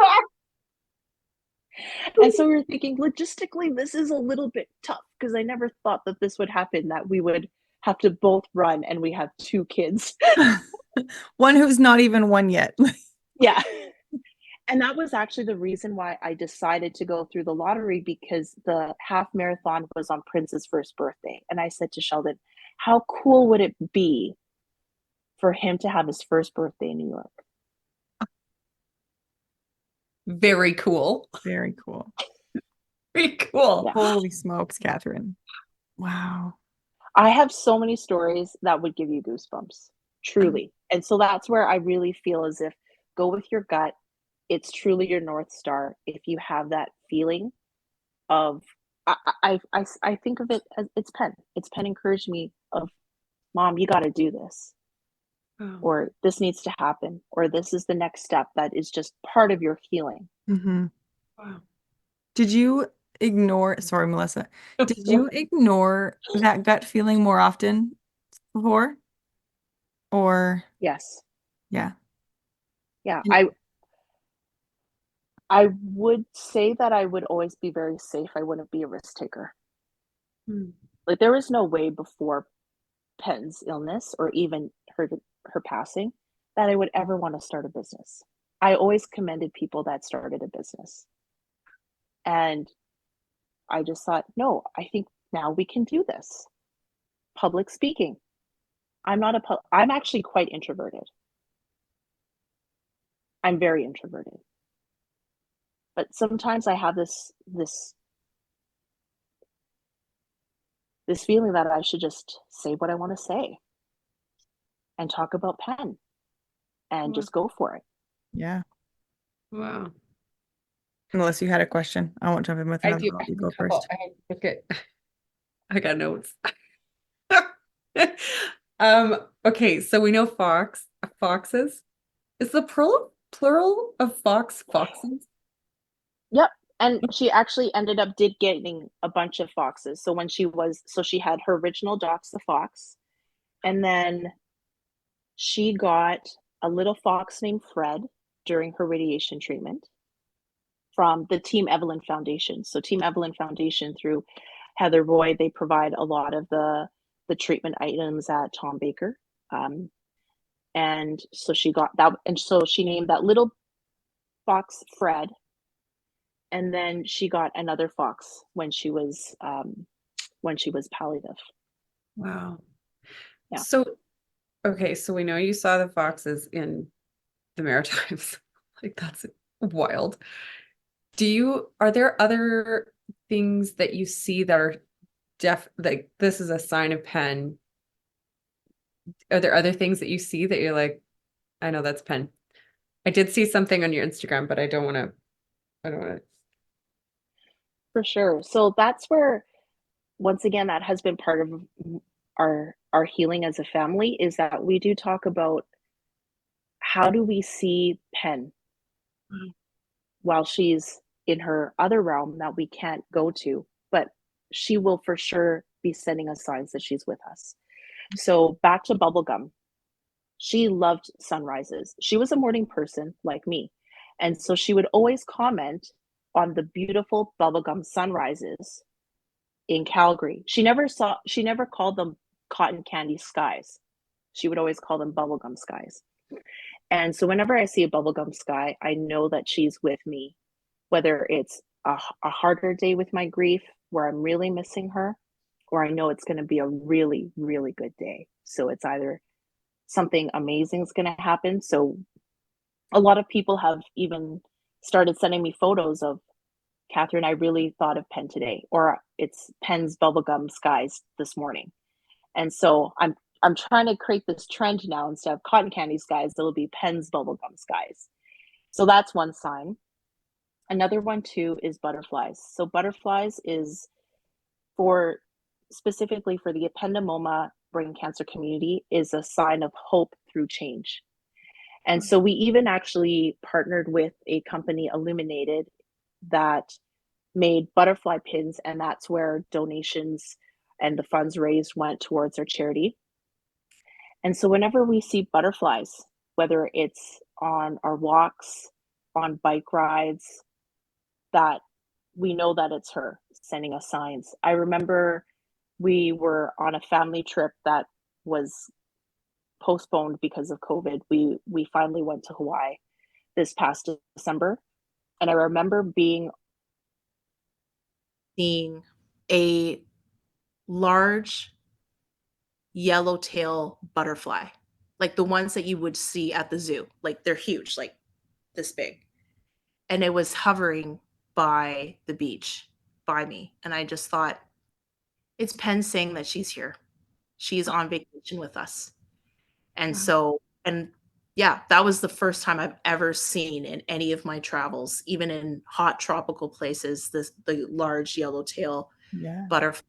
Marathon. And so we were thinking, logistically, this is a little bit tough, because I never thought that this would happen, that we would have to both run, and we have 2 kids. One who's not even one yet. Yeah. And that was actually the reason why I decided to go through the lottery, because the half marathon was on Prince's first birthday. And I said to Sheldon, how cool would it be for him to have his first birthday in New York? Very cool. Very cool. Very cool. Yeah. Holy smokes, Catherine. Wow. I have so many stories that would give you goosebumps, truly. And so that's where I really feel as if go with your gut. It's truly your North Star. If you have that feeling of, I think of it as it's Penn. It's Penn encouraged me of, Mom, you got to do this, Wow. or this needs to happen, or this is the next step that is just part of your healing. Mm-hmm. Wow. Did you ignore, sorry, Melissa, did you ignore that gut feeling more often before? Or, Yes. yeah. Yeah. And- I would say that I would always be very safe. I wouldn't be a risk taker. Hmm. Like there was no way before Penn's illness or even her passing that I would ever want to start a business. I always commended people that started a business. And I just thought, no, I think now we can do this. Public speaking. I'm actually quite introverted. I'm very introverted. But sometimes I have this feeling that I should just say what I want to say and talk about Penn and just go for it. Yeah. Wow. Unless you had a question. I won't jump in with I another do. one. I You have a go couple. first. Okay. I got notes. Okay, so we know foxes. Is the plural of foxes? Yep. And she actually did getting a bunch of foxes. So she had her original Docs the fox, and then she got a little fox named Fred during her radiation treatment from the Team Evelyn Foundation. So Team Evelyn Foundation through Heather Roy, they provide a lot of the treatment items at Tom Baker. And so she got that, and so she named that little fox Fred. And then she got another fox when she was palliative. Wow. Yeah. So, okay, so we know you saw the foxes in the Maritimes. Like that's wild. Are there other things that you see that are like this is a sign of Penn? Are there other things that you see that you're like, I know that's Penn? I did see something on your Instagram, but I don't want to. For sure. So that's where, once again, that has been part of our healing as a family, is that we do talk about how do we see Penn while she's in her other realm that we can't go to, but she will for sure be sending us signs that she's with us. So back to bubblegum. She loved sunrises. She was a morning person like me. And so she would always comment on the beautiful bubblegum sunrises in Calgary. She never called them cotton candy skies. She would always call them bubblegum skies. And so whenever I see a bubblegum sky, I know that she's with me, whether it's a harder day with my grief where I'm really missing her, or I know it's going to be a really, really good day. So it's either something amazing is going to happen. So a lot of people have even started sending me photos of, Catherine, I really thought of Penn today, or it's Penn's bubblegum skies this morning. And so I'm trying to create this trend now. Instead of cotton candy skies, it'll be Penn's bubblegum skies. So that's one sign. Another one too is butterflies. So butterflies is for specifically for the ependymoma brain cancer community, is a sign of hope through change. And so we even actually partnered with a company, Illuminated, that made butterfly pins, and that's where donations and the funds raised went towards our charity. And so whenever we see butterflies, whether it's on our walks, on bike rides, that we know that it's her sending us signs. I remember we were on a family trip that was postponed because of COVID. We finally went to Hawaii, this past December. And I remember seeing a large yellowtail butterfly, like the ones that you would see at the zoo. Like they're huge, like this big. And it was hovering by the beach by me. And I just thought, it's Penn saying that she's here. She's on vacation with us. And Wow. so, and yeah, that was the first time I've ever seen in any of my travels, even in hot tropical places, the large yellowtail Yeah. butterfly.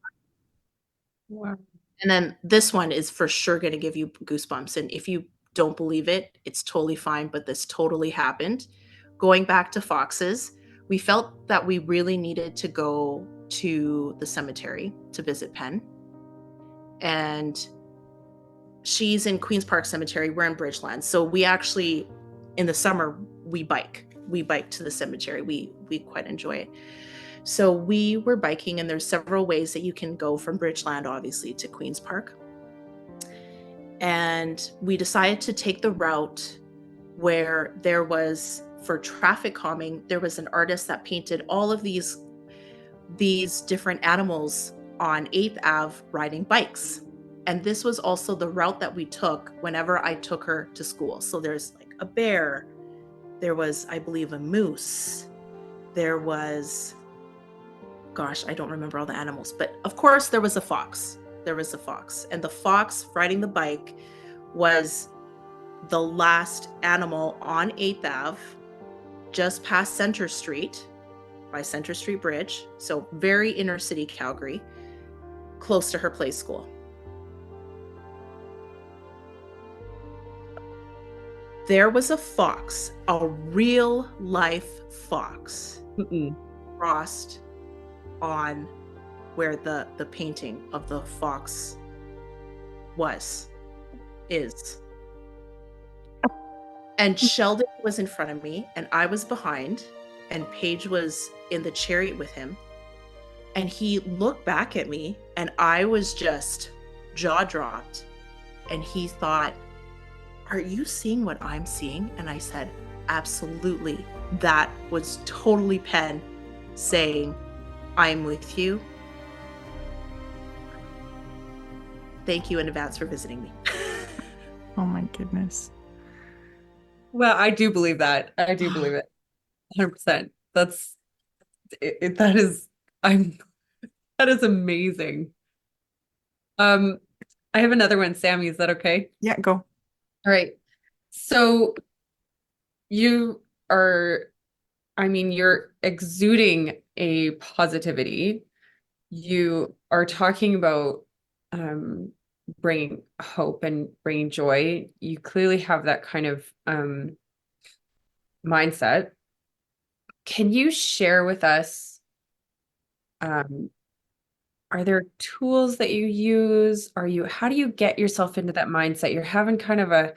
Wow. And then this one is for sure going to give you goosebumps. And if you don't believe it, it's totally fine, but this totally happened. Going back to foxes, we felt that we really needed to go to the cemetery to visit Penn. And she's in Queen's Park Cemetery. We're in Bridgeland. So we actually, in the summer, we bike. We bike to the cemetery. We quite enjoy it. So we were biking, and there's several ways that you can go from Bridgeland, obviously, to Queen's Park. And we decided to take the route where there was, for traffic calming, there was an artist that painted all of these different animals on 8th Ave riding bikes. And this was also the route that we took whenever I took her to school. So there's like a bear, there was, I believe, a moose, there was, gosh, I don't remember all the animals, but of course there was a fox. There was a fox. And the fox riding the bike was the last animal on 8th Ave, just past Center Street, by Center Street Bridge. So very inner city Calgary, close to her play school. There was a fox, a real life fox, crossed on where the painting of the fox is. And Sheldon was in front of me and I was behind, and Paige was in the chariot with him. And he looked back at me and I was just jaw dropped. And he thought, "Are you seeing what I'm seeing?" And I said, "Absolutely." That was totally Penn saying, "I'm with you. Thank you in advance for visiting me." Oh my goodness. Well, I do believe that. I do believe it. 100%. That's it, that is that is amazing. I have another one, Sammy. Is that okay? Yeah, go. All right. So you are, I mean, you're exuding a positivity. You are talking about bringing hope and bringing joy. You clearly have that kind of mindset. Can you share with us, are there tools that you use? How do you get yourself into that mindset? You're having kind of a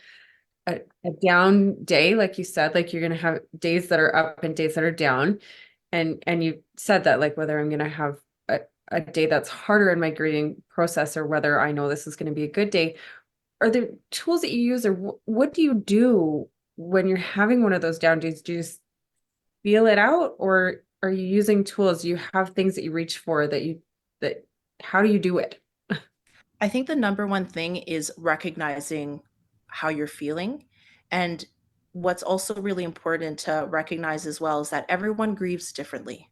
down day, like you said, like you're going to have days that are up and days that are down. And you said that, like, whether I'm going to have a day that's harder in my grieving process or whether I know this is going to be a good day. Are there tools that you use, or what do you do when you're having one of those down days? Do you just feel it out, or are you using tools? Do you have things that you reach for how do you do it? I think the number one thing is recognizing how you're feeling. And what's also really important to recognize as well is that everyone grieves differently.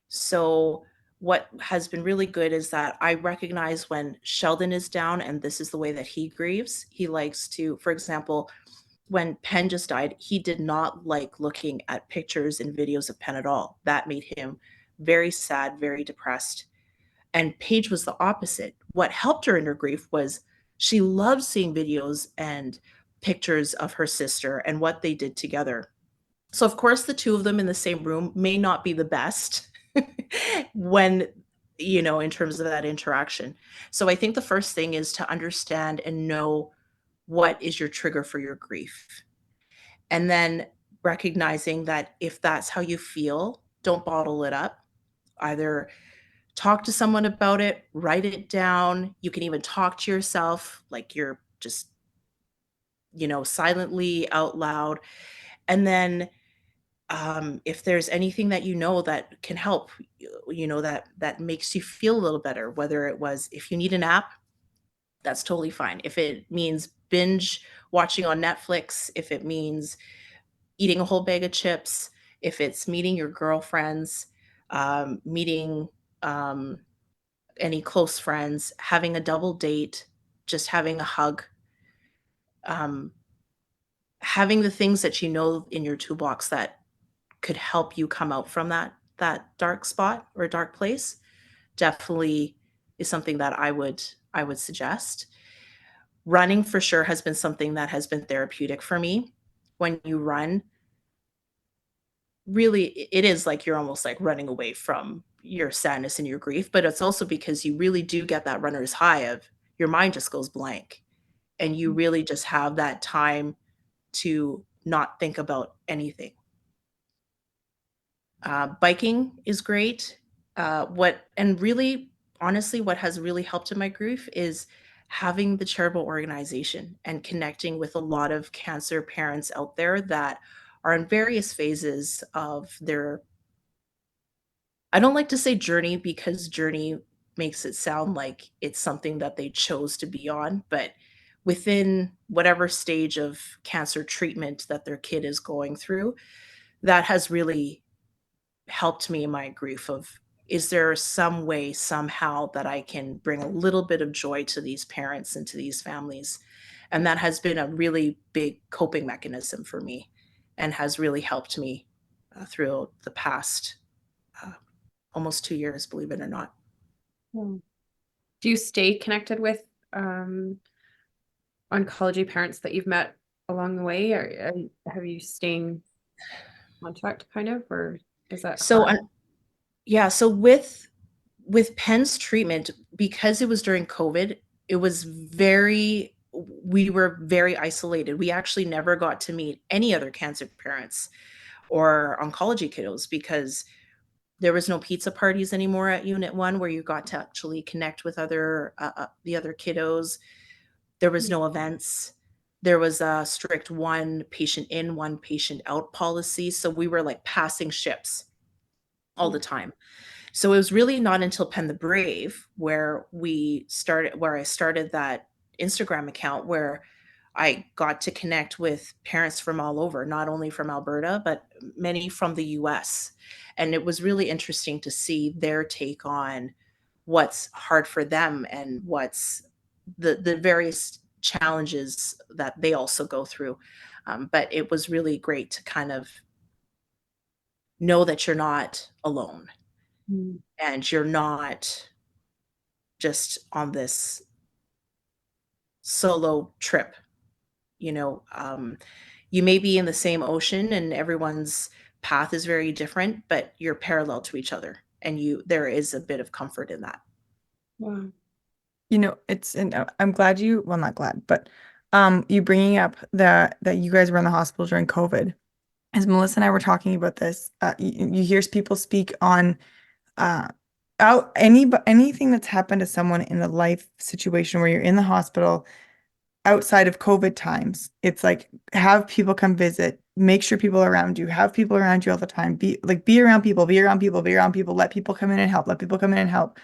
So what has been really good is that I recognize when Sheldon is down and this is the way that he grieves. He likes to, for example, when Penn just died, he did not like looking at pictures and videos of Penn at all. That made him very sad, very depressed. And Paige was the opposite. What helped her in her grief was she loved seeing videos and pictures of her sister and what they did together. So, of course, the two of them in the same room may not be the best when, in terms of that interaction. So, I think the first thing is to understand and know what is your trigger for your grief. And then recognizing that if that's how you feel, don't bottle it up. Either talk to someone about it, write it down. You can even talk to yourself, like you're just, silently out loud. And then if there's anything that that can help, that makes you feel a little better, whether it was if you need a nap, that's totally fine. If it means binge watching on Netflix, if it means eating a whole bag of chips, if it's meeting your girlfriends, meeting um, any close friends, having a double date, just having a hug, um, having the things that in your toolbox that could help you come out from that dark spot or dark place definitely is something that I would suggest. Running for sure has been something that has been therapeutic for me. When you run, really it is like you're almost like running away from your sadness and your grief, but it's also because you really do get that runner's high of your mind just goes blank and you really just have that time to not think about anything. Biking is great. Really, honestly, what has really helped in my grief is having the charitable organization and connecting with a lot of cancer parents out there that are in various phases of their, I don't like to say journey because journey makes it sound like it's something that they chose to be on, but within whatever stage of cancer treatment that their kid is going through, that has really helped me in my grief of, is there some way somehow that I can bring a little bit of joy to these parents and to these families? And that has been a really big coping mechanism for me and has really helped me through the past uh, almost 2 years, believe it or not. Hmm. Do you stay connected with oncology parents that you've met along the way, or have you staying contact kind of, or is that So hard? yeah, so with Penn's treatment, because it was during COVID, it was we were very isolated. We actually never got to meet any other cancer parents or oncology kiddos because there was no pizza parties anymore at Unit 1 where you got to actually connect with the other kiddos. There was no events. There was a strict one patient in, one patient out policy. So we were like passing ships all the time. So it was really not until Penn the Brave where I started that Instagram account where I got to connect with parents from all over, not only from Alberta, but many from the US. And it was really interesting to see their take on what's hard for them and what's the various challenges that they also go through. But it was really great to kind of know that you're not alone Mm. and you're not just on this solo trip. You know, you may be in the same ocean and everyone's path is very different, but you're parallel to each other, and there is a bit of comfort in that. Wow. And I'm glad well, not glad, but you bringing up that you guys were in the hospital during COVID. As Melissa and I were talking about this, you hear people speak on uh anything that's happened to someone in a life situation where you're in the hospital outside of COVID times. It's like have people come visit, make sure people are around you, have people around you all the time, be around people, be around people, be around people, let people come in and help, let people come in and help.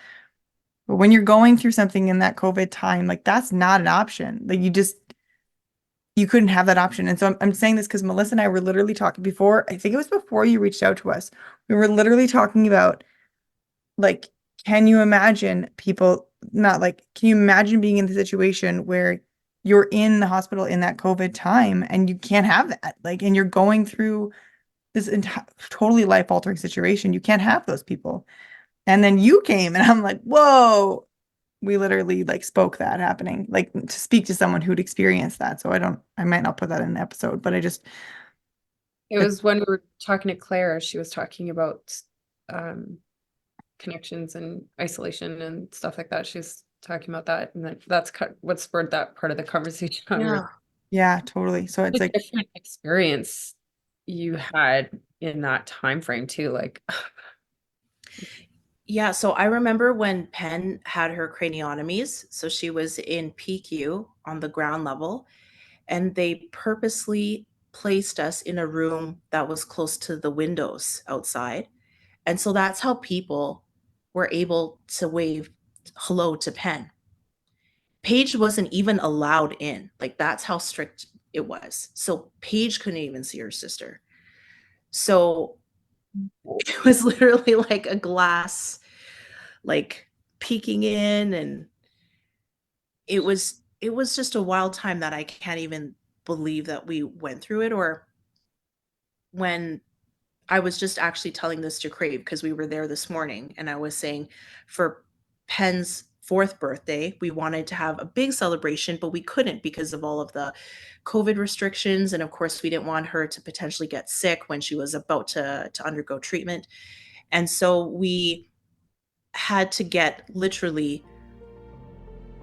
But when you're going through something in that COVID time, like that's not an option. Like you couldn't have that option. And so I'm saying this because Melissa and I were literally talking before, I think it was before you reached out to us. We were literally talking about like, can you imagine people not like, can you imagine being in the situation where you're in the hospital in that COVID time and you can't have that? Like, and you're going through this totally life-altering situation. You can't have those people. And then you came and I'm like, whoa, we literally like spoke that happening, like to speak to someone who'd experienced that. So I might not put that in an episode, but It was when we were talking to Claire, she was talking about connections and isolation and stuff like that. She's talking about that, and that's what spurred that part of the conversation. Yeah, totally. So it's like different experience you had in that time frame too. Like, Yeah, so I remember when Penn had her craniotomies, so she was in PQ on the ground level, and they purposely placed us in a room that was close to the windows outside. And so that's how people were able to wave hello to Penn. Paige wasn't even allowed in. Like, that's how strict it was. So Paige couldn't even see her sister. So it was literally like a glass, like peeking in, and it was just a wild time that I can't even believe that we went through it. Or when I was just actually telling this to Crave because we were there this morning, and I was saying for Penn's fourth birthday, we wanted to have a big celebration, but we couldn't because of all of the COVID restrictions. And of course, we didn't want her to potentially get sick when she was about to undergo treatment. And so we had to get literally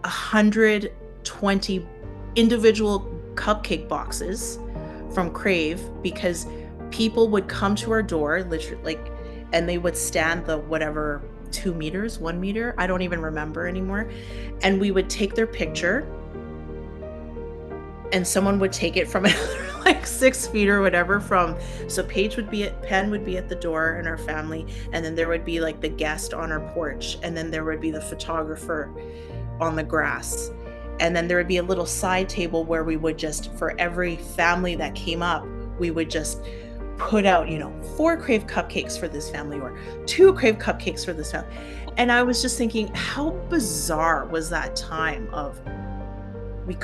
120 individual cupcake boxes from Crave, because people would come to our door literally, like, and they would stand the whatever 2 meters, 1 meter, I don't even remember anymore, and we would take their picture, and someone would take it from another like 6 feet or whatever from, so Paige would be at, Penn would be at the door and our family, and then there would be like the guest on our porch, and then there would be the photographer on the grass, and then there would be a little side table where we would just, for every family that came up, we would just put out, 4 Crave cupcakes for this family, or 2 Crave cupcakes for this family. And I was just thinking, how bizarre was that time of they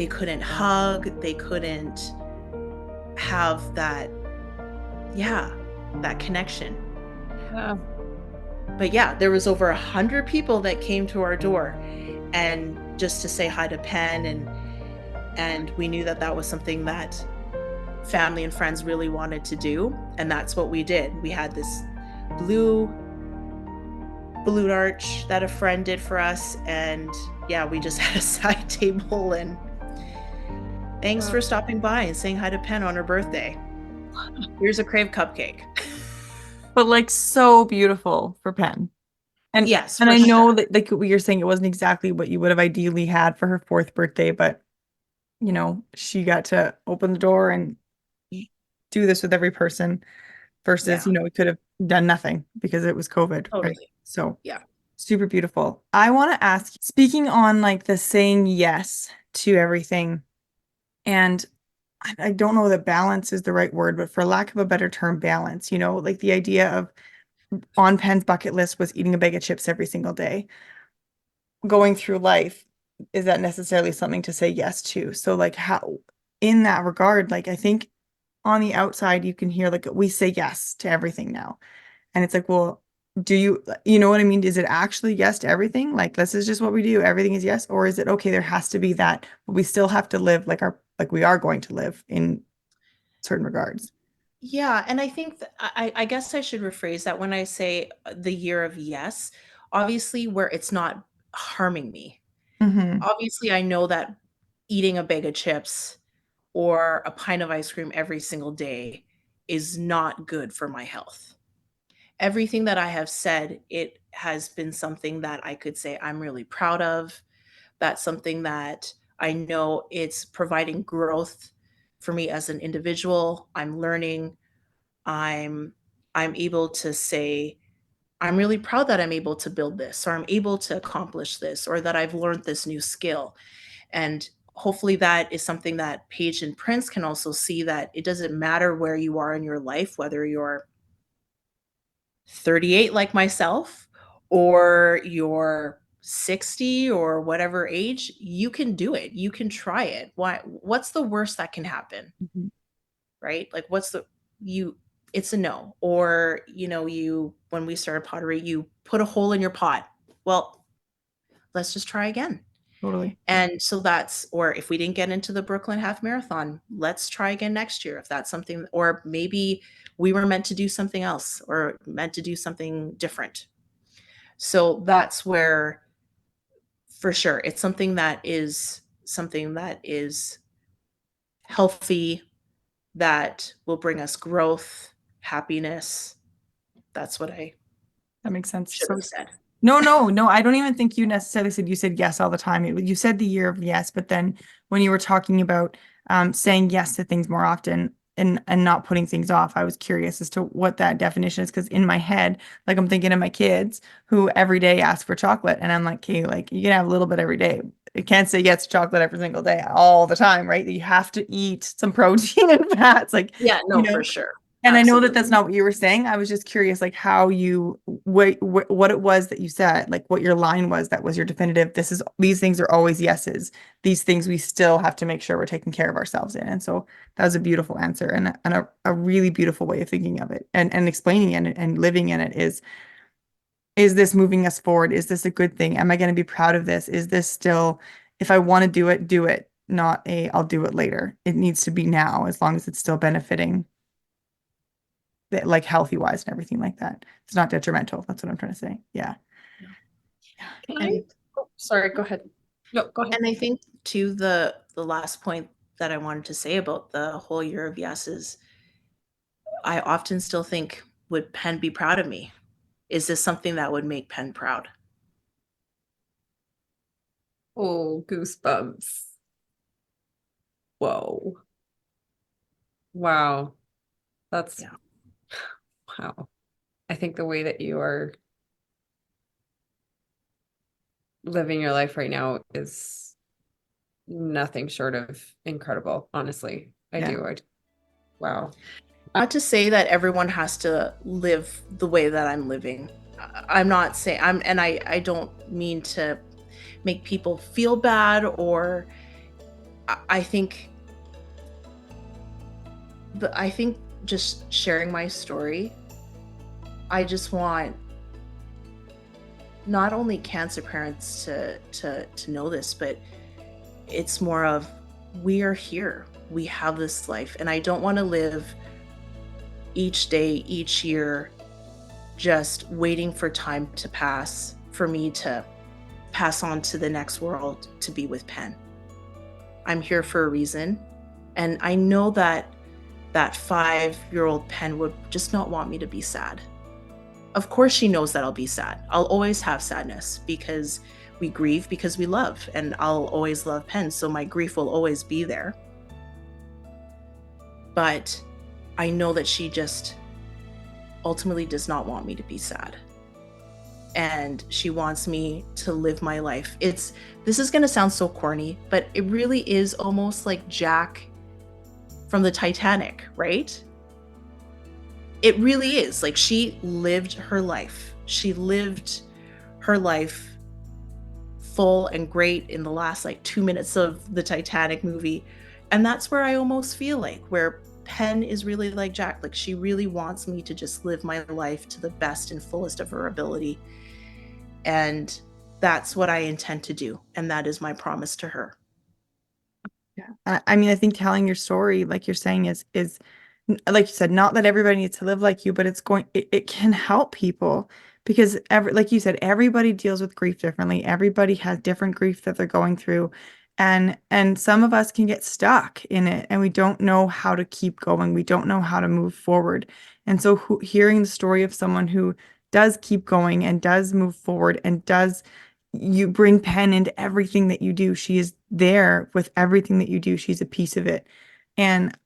couldn't hug, they couldn't have that, that connection. Yeah. But yeah, there was over 100 people that came to our door, and just to say hi to Penn, and we knew that that was something that family and friends really wanted to do, and that's what we did. We had this blue balloon arch that a friend did for us, and yeah, we just had a side table, and thanks for stopping by and saying hi to Penn on her birthday. Here's a Crave cupcake. But like so beautiful for Penn. And Yes, and for I know sure. that like what you're saying, it wasn't exactly what you would have ideally had for her 4th birthday, but she got to open the door and do this with every person versus, Yeah. we could have done nothing because it was COVID, right? Totally. So Yeah. super beautiful. I want to ask, speaking on like the saying yes to everything, and I don't know that balance is the right word, but for lack of a better term, balance, like the idea of on Penn's bucket list was eating a bag of chips every single day. Going through life, is that necessarily something to say yes to? So like how, in that regard, like I think on the outside you can hear like we say yes to everything now. And it's like, well, do you know what I mean? Is it actually yes to everything? Like this is just what we do. Everything is yes. Or is it okay, there has to be that, but we still have to live like we are going to live in certain regards. Yeah, and I think I guess I should rephrase that when I say the year of yes, obviously where it's not harming me. Mm-hmm. Obviously, I know that eating a bag of chips or a pint of ice cream every single day is not good for my health. Everything that I have said, it has been something that I could say I'm really proud of. That's something that I know it's providing growth for me as an individual. I'm learning. I'm I'm able to say I'm really proud that I'm able to build this, or I'm able to accomplish this, or that I've learned this new skill. And hopefully that is something that Paige and Prince can also see, that it doesn't matter where you are in your life, whether you're 38 like myself or you're 60 or whatever age, you can do it. You can try it. What's the worst that can happen? Mm-hmm. Right? Like it's a no. Or, when we started pottery, you put a hole in your pot. Well, let's just try again. Totally. And so or if we didn't get into the Brooklyn Half Marathon, let's try again next year if that's something, or maybe we were meant to do something else or meant to do something different. So that's where, for sure, it's something that is healthy, that will bring us growth, happiness. That's what I That makes sense. should So have said. no, I don't even think you necessarily said, you said yes all the time. You said the year of yes, but then when you were talking about saying yes to things more often and not putting things off. I was curious as to what that definition is, because in my head, like I'm thinking of my kids who every day ask for chocolate, and I'm like, okay, like you can have a little bit every day. You can't say yes to chocolate every single day all the time, right? You have to eat some protein and fats, like, Yeah, you no, know. for sure. And I know that Absolutely. that's not what you were saying. I was just curious, like how you, what it was that you said, like what your line was that was your definitive. These things are always yeses. These things we still have to make sure we're taking care of ourselves in. And so that was a beautiful answer, and a really beautiful way of thinking of it and explaining it and living in it is this moving us forward? Is this a good thing? Am I going to be proud of this? Is this still, if I want to do it, not I'll do it later. It needs to be now, as long as it's still benefiting that, like healthy wise and everything like that. It's not detrimental. That's what I'm trying to say. Yeah. Can And oh, sorry, go ahead. No, go ahead. and I think too, the last point that I wanted to say about the whole year of yeses, I often still think, would Penn be proud of me? Is this something that would make Penn proud? Oh, goosebumps. Whoa. Wow. That's Yeah. wow. I think the way that you are living your life right now is nothing short of incredible, honestly. I Yeah. do. Wow. Not to say that everyone has to live the way that I'm living. I'm not saying I don't mean to make people feel bad, or I think I think just sharing my story, I just want not only cancer parents to know this, but it's more of, we are here. We have this life, and I don't want to live each day, each year, just waiting for time to pass for me to pass on to the next world to be with Penn. I'm here for a reason, and I know that that 5-year-old Penn would just not want me to be sad. Of course she knows that I'll be sad. I'll always have sadness, because we grieve because we love, and I'll always love Penn, so my grief will always be there. But I know that she just ultimately does not want me to be sad. And she wants me to live my life. This is going to sound so corny, but it really is almost like Jack from the Titanic, right? It really is. Like, she lived her life. She lived her life full and great in the last like 2 minutes of the Titanic movie. And that's where I almost feel like where Penn is really like Jack. Like, she really wants me to just live my life to the best and fullest of her ability. And that's what I intend to do. And that is my promise to her. Yeah. I mean, I think telling your story, like you're saying, is like you said, not that everybody needs to live like you, but it can help people, because like you said, everybody deals with grief differently. Everybody has different grief that they're going through. And some of us can get stuck in it, and we don't know how to keep going. We don't know how to move forward. And so hearing the story of someone who does keep going and does move forward and does, you bring Penn into everything that you do. She is there with everything that you do. She's a piece of it. And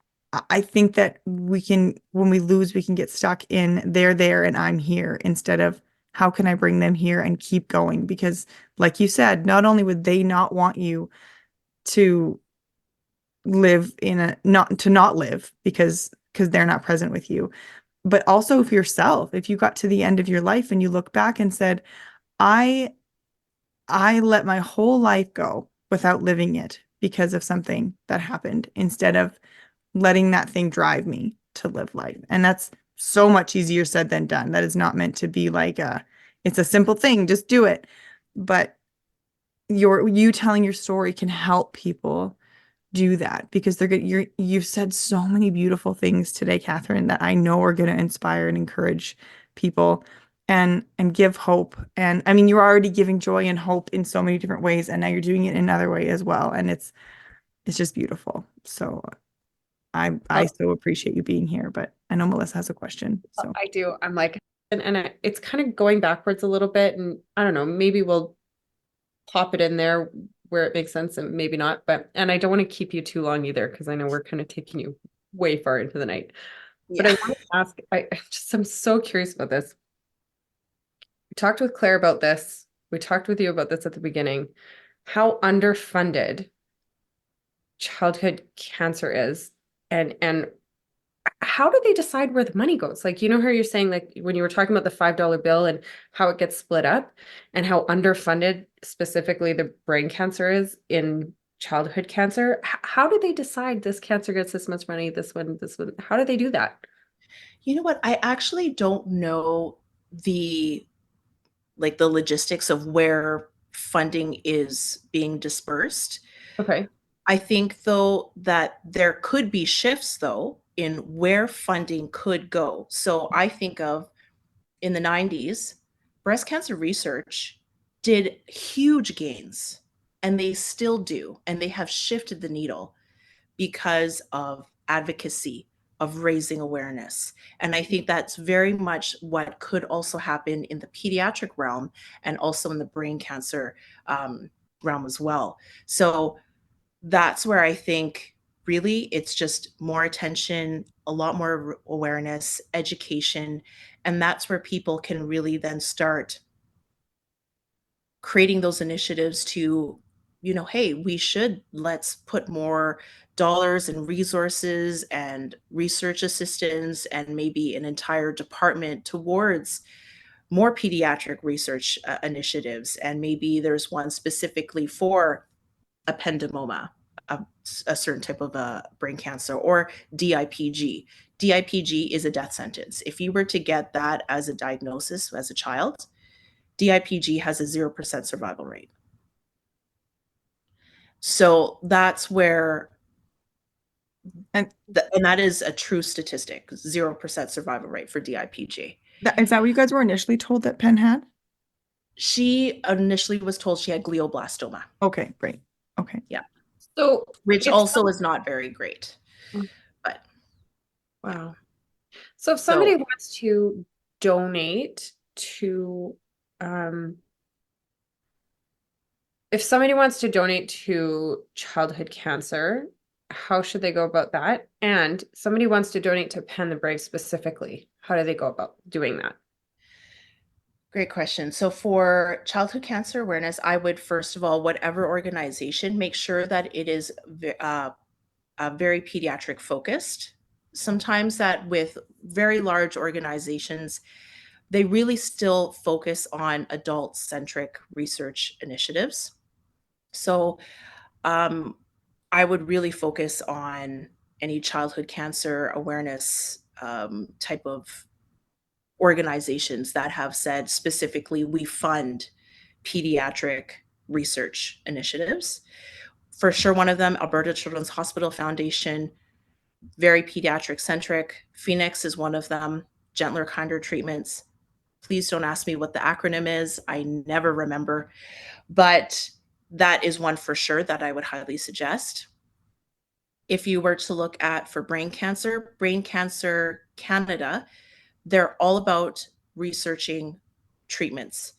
I think that when we lose, we can get stuck in they're there and I'm here, instead of how can I bring them here and keep going? Because like you said, not only would they not want you to live not live because they're not present with you, but also for yourself, if you got to the end of your life and you look back and said, I I let my whole life go without living it because of something that happened, instead of letting that thing drive me to live life. And that's so much easier said than done. That is not meant to be like it's a simple thing, just do it. But you telling your story can help people do that, because they're good. You've said so many beautiful things today, Catherine, that I know are going to inspire and encourage people and give hope. And I mean, you're already giving joy and hope in so many different ways, and now you're doing it in another way as well. And it's just beautiful. So I so appreciate you being here, but I know Melissa has a question. So I do. I'm like, it's kind of going backwards a little bit, and I don't know, maybe we'll pop it in there where it makes sense and maybe not, and I don't want to keep you too long either, because I know we're kind of taking you way far into the night. But I Yeah. want to ask, I'm so curious about this. We talked with Claire about this. We talked with you about this at the beginning, how underfunded childhood cancer is, and how do they decide where the money goes? Like, how you're saying, like, when you were talking about the $5 bill and how it gets split up and how underfunded specifically the brain cancer is in childhood cancer, how do they decide this cancer gets this much money, this one, how do they do that? You know what? I actually don't know the the logistics of where funding is being dispersed. Okay. I think though that there could be shifts though in where funding could go. So I think of in the 90s, breast cancer research did huge gains, and they still do, and they have shifted the needle because of advocacy, of raising awareness. And I think that's very much what could also happen in the pediatric realm and also in the brain cancer realm as well. So that's where I think really it's just more attention, a lot more awareness, education, and that's where people can really then start creating those initiatives to, hey, let's put more dollars and resources and research assistance and maybe an entire department towards more pediatric research initiatives. And maybe there's one specifically for ependymoma, a certain type of brain cancer, or DIPG. DIPG is a death sentence. If you were to get that as a diagnosis as a child, DIPG has a 0% survival rate. So that's where, And and that is a true statistic, 0% survival rate for DIPG. is that what you guys were initially told that Penn had? She initially was told she had glioblastoma. Okay, great. Okay. Yeah. So, which also is not very great. But wow. So if somebody wants to donate to, if somebody wants to donate to childhood cancer, how should they go about that? And somebody wants to donate to Penn the Brave specifically, how do they go about doing that? Great question. So for childhood cancer awareness, I would first of all, whatever organization, make sure that it is very pediatric focused. Sometimes that with very large organizations, they really still focus on adult centric research initiatives. So I would really focus on any childhood cancer awareness type of organizations that have said specifically, we fund pediatric research initiatives. For sure, one of them, Alberta Children's Hospital Foundation, very pediatric centric. Phoenix is one of them, gentler, kinder treatments. Please don't ask me what the acronym is. I never remember, but that is one for sure that I would highly suggest. If you were to look at for Brain Cancer Canada, they're all about researching treatments.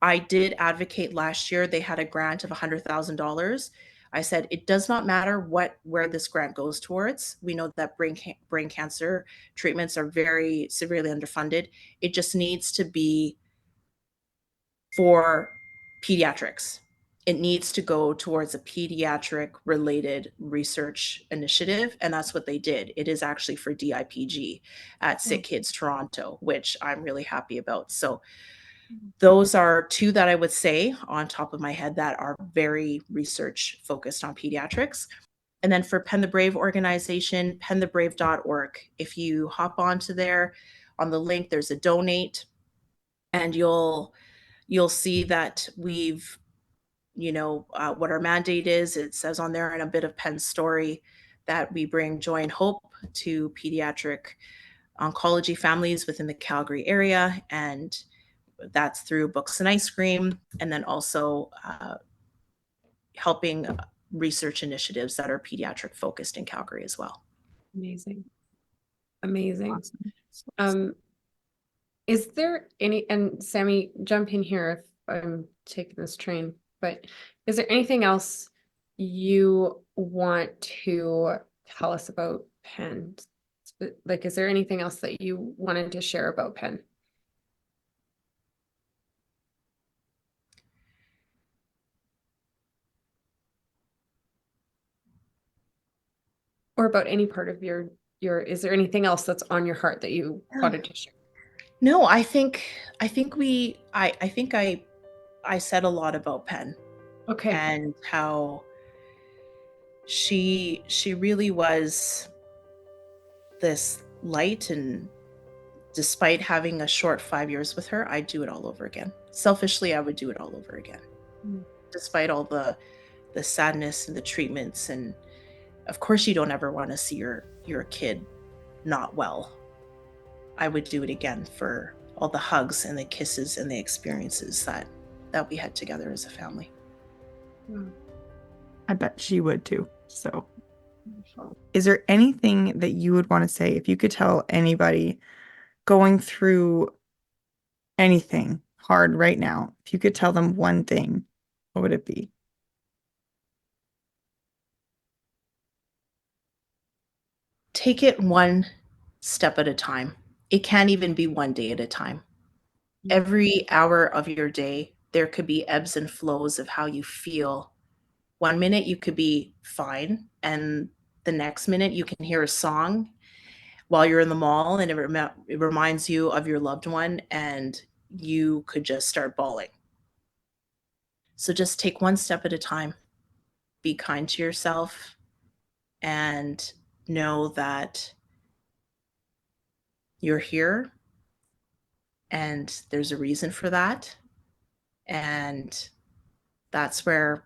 I did advocate last year. They had a grant of $100,000. I said, it does not matter where this grant goes towards. We know that brain cancer treatments are very severely underfunded. It just needs to be for pediatrics. It needs to go towards a pediatric related research initiative. And that's what they did. It is actually for DIPG at Sick Kids Toronto, which I'm really happy about. So those are two that I would say on top of my head that are very research focused on pediatrics. And then for Penn the Brave organization, pennthebrave.org. If you hop onto there on the link, there's a donate, and you'll see that we've, what our mandate is. It says on there in a bit of Penn's story that we bring joy and hope to pediatric oncology families within the Calgary area. And that's through books and ice cream, and then also helping research initiatives that are pediatric focused in Calgary as well. Amazing. Amazing. Awesome. Is there any, and Sammy, jump in here if I'm taking this train. But is there anything else you want to tell us about Penn? Like, is there anything else that you wanted to share about Penn? Or about any part of your, is there anything else that's on your heart that you wanted to share? No, I think I said a lot about Penn Okay. and how she really was this light, and despite having a short 5 years with her, I'd do it all over again. Selfishly, I would do it all over again. Despite all the sadness and the treatments, and of course you don't ever want to see your kid not well. I would do it again for all the hugs and the kisses and the experiences that we had together as a family. I bet she would too. So, is there anything that you would want to say if you could tell anybody going through anything hard right now? If you could tell them one thing, what would it be? Take it one step at a time. It can't even be one day at a time. Every hour of your day, there could be ebbs and flows of how you feel. 1 minute you could be fine, and the next minute you can hear a song while you're in the mall, and it reminds you of your loved one, and you could just start bawling. So just take one step at a time. Be kind to yourself, and know that you're here, and there's a reason for that. And that's where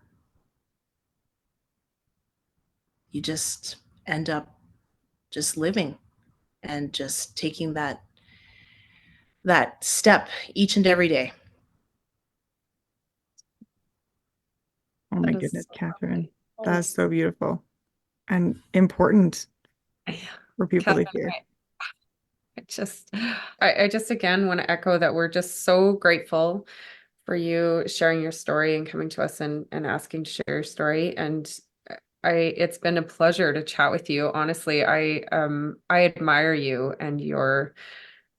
you just end up just living and just taking that step each and every day. Oh my goodness, Catherine. That's so beautiful and important for people to hear. I just again want to echo that we're just so grateful for you sharing your story and coming to us and asking to share your story. And it's been a pleasure to chat with you. Honestly, I admire you and your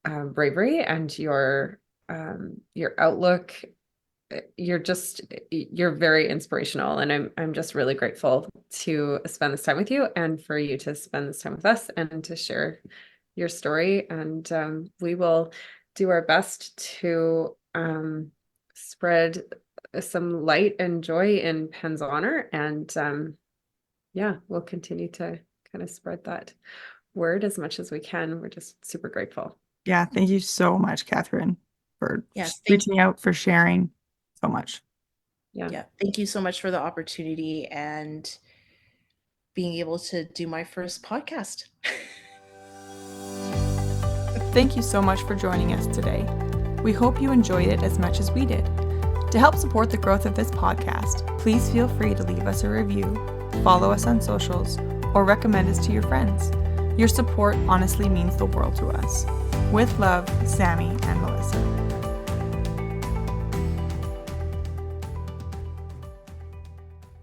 bravery and your outlook. You're very inspirational, and I'm just really grateful to spend this time with you and for you to spend this time with us and to share your story. And we will do our best to spread some light and joy in Penn's honor. And we'll continue to kind of spread that word as much as we can. We're just super grateful. Yeah, thank you so much, Catherine, for Yes, reaching out, for sharing so much. Yeah, thank you so much for the opportunity and being able to do my first podcast. Thank you so much for joining us today. We hope you enjoyed it as much as we did. To help support the growth of this podcast, please feel free to leave us a review, follow us on socials, or recommend us to your friends. Your support honestly means the world to us. With love, Sammy and Melissa.